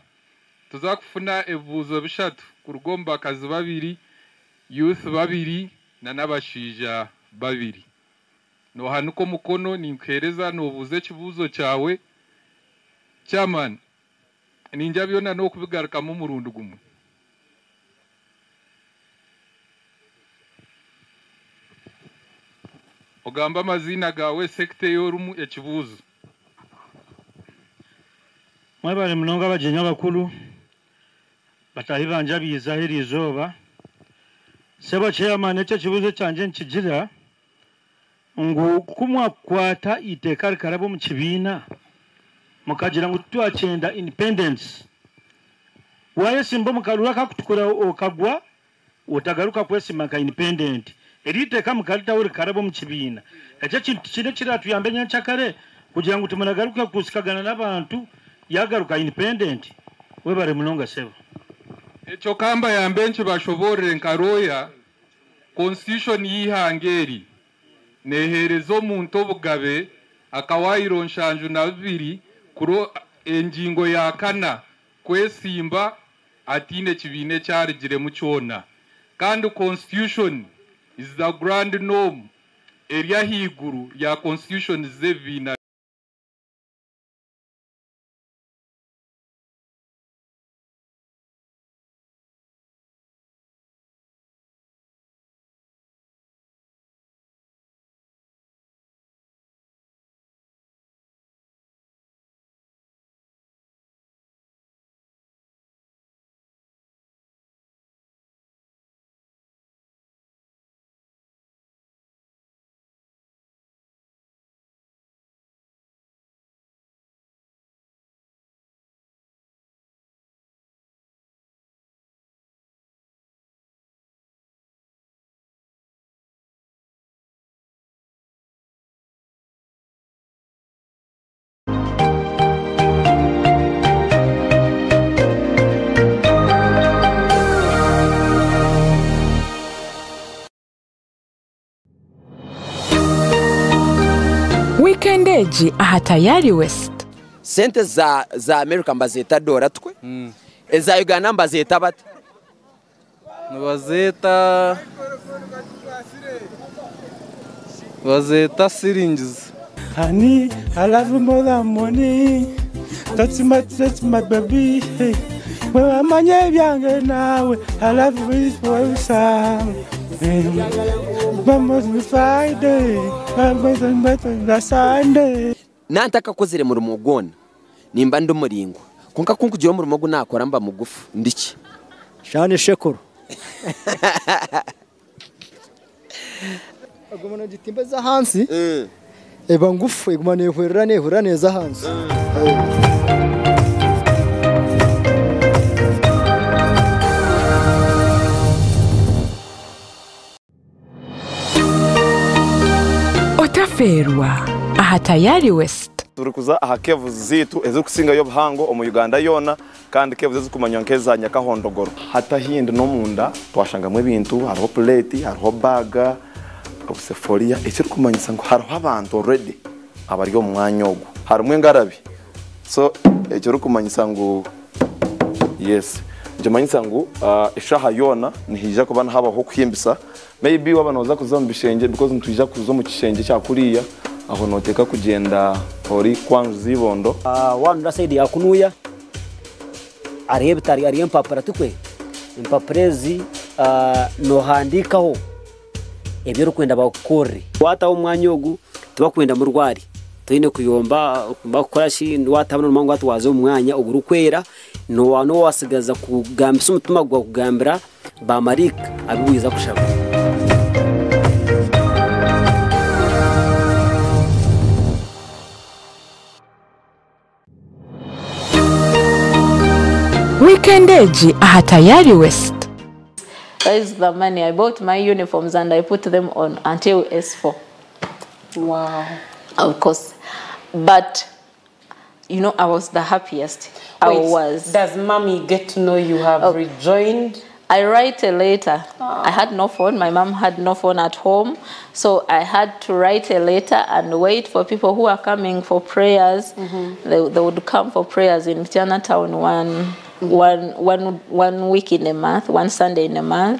tuzakufuna evuzo bishatu kurugomba kazi babiri youth babiri na nabashija babiri no hanuko mukono ninkereza nobuze kibuzo cyawe chairman ninjya byona no kubigaruka mu murundo gumwe ogamba amazina gawe sekte yorumu ekibuzo mwebale munonga abajenya bakulu batahibanja biza herizoba sebo chairman echo kibuzo cyanje nkigira ngo kumwa kwata iteka karabo mu kibina mukagira ngo twacenda independence waye simbo mukalura kakutukura okagwa utagaruka kwesima ka independent erite kamukalita uri karabo mu kibina echo kintu kire kiratu yambenya cyakare kugira ngo tumunagaruka kusikagana n'abantu yagaruka independent webare munonga sebo echo kamba yambenche bashoborere nkaroya constitution yihangeri neherezo muntu obugabe akawayiro nshanju na bibiri kuro enjingo ya kana kwesimba atine kibine cyarigire mu cyona kandi constitution is the grand norm area higuru ya constitution zevina Weekend Eji aha Tayari West. sente za America mbazeta dora twe eza Uganda mbazeta bate bazeta syringes. Honey, I love you more than money. That's my baby. Hey. Well, I'm a young now. I love you for you, son. Vamos on Friday. Vamos on Sunday. Nantaka kozere mu rumogona. Nimba ndumuringo. Konka kunkujira mu rumogo nakora mba mugufu. Ndiki. Shane shekuru. Agumana gitimba za hansi. Eba ngufu igumana ehurira neza hansi. Otaferwa aha tayari West. Turikuza aha kevu zitu ezo kusinga yo buhango omu Uganda yona kandi kevu zizo kumanya nkeza Nyakahondogoro hata hindi no munda twashangamwe ibintu hariho plate hariho baga obuseforia ese kumanyisa ngo hariho abantu already abari yo mwanya ogu harimwe ngarabi so ecyo rukumanyisa ngo yes nje manyisa ngo ishaha yona nihija kubana habaho kwimbisa maybe wabanoza kuzomba bishenge because ntujja kuzo mu kishenge cya kuriya aho noteka kugenda ori kwanzu zibondo wanu saidi ya kunuya arebitari ari empapara tukwe empaprezi no handikaho ebyo rukwenda bakore wata umwanya ogu tubakwenda mu rwari tuyine kuyomba bakora shi watabona umango watwaze umwanya ugurukwera no wano wasigaza kugambisa umutima gwa kugambira ba Marika abibuyiza kushaka. Weekend Eji aha tayari West. That is the money. I bought my uniforms and I put them on until S4. Wow. Of course. But, you know, I was the happiest. Does mommy get to know you have rejoined? I write a letter. I had no phone. My mom had no phone at home. So I had to write a letter and wait for people who are coming for prayers. They would come for prayers in Chinatown one week in a month, one Sunday in a month.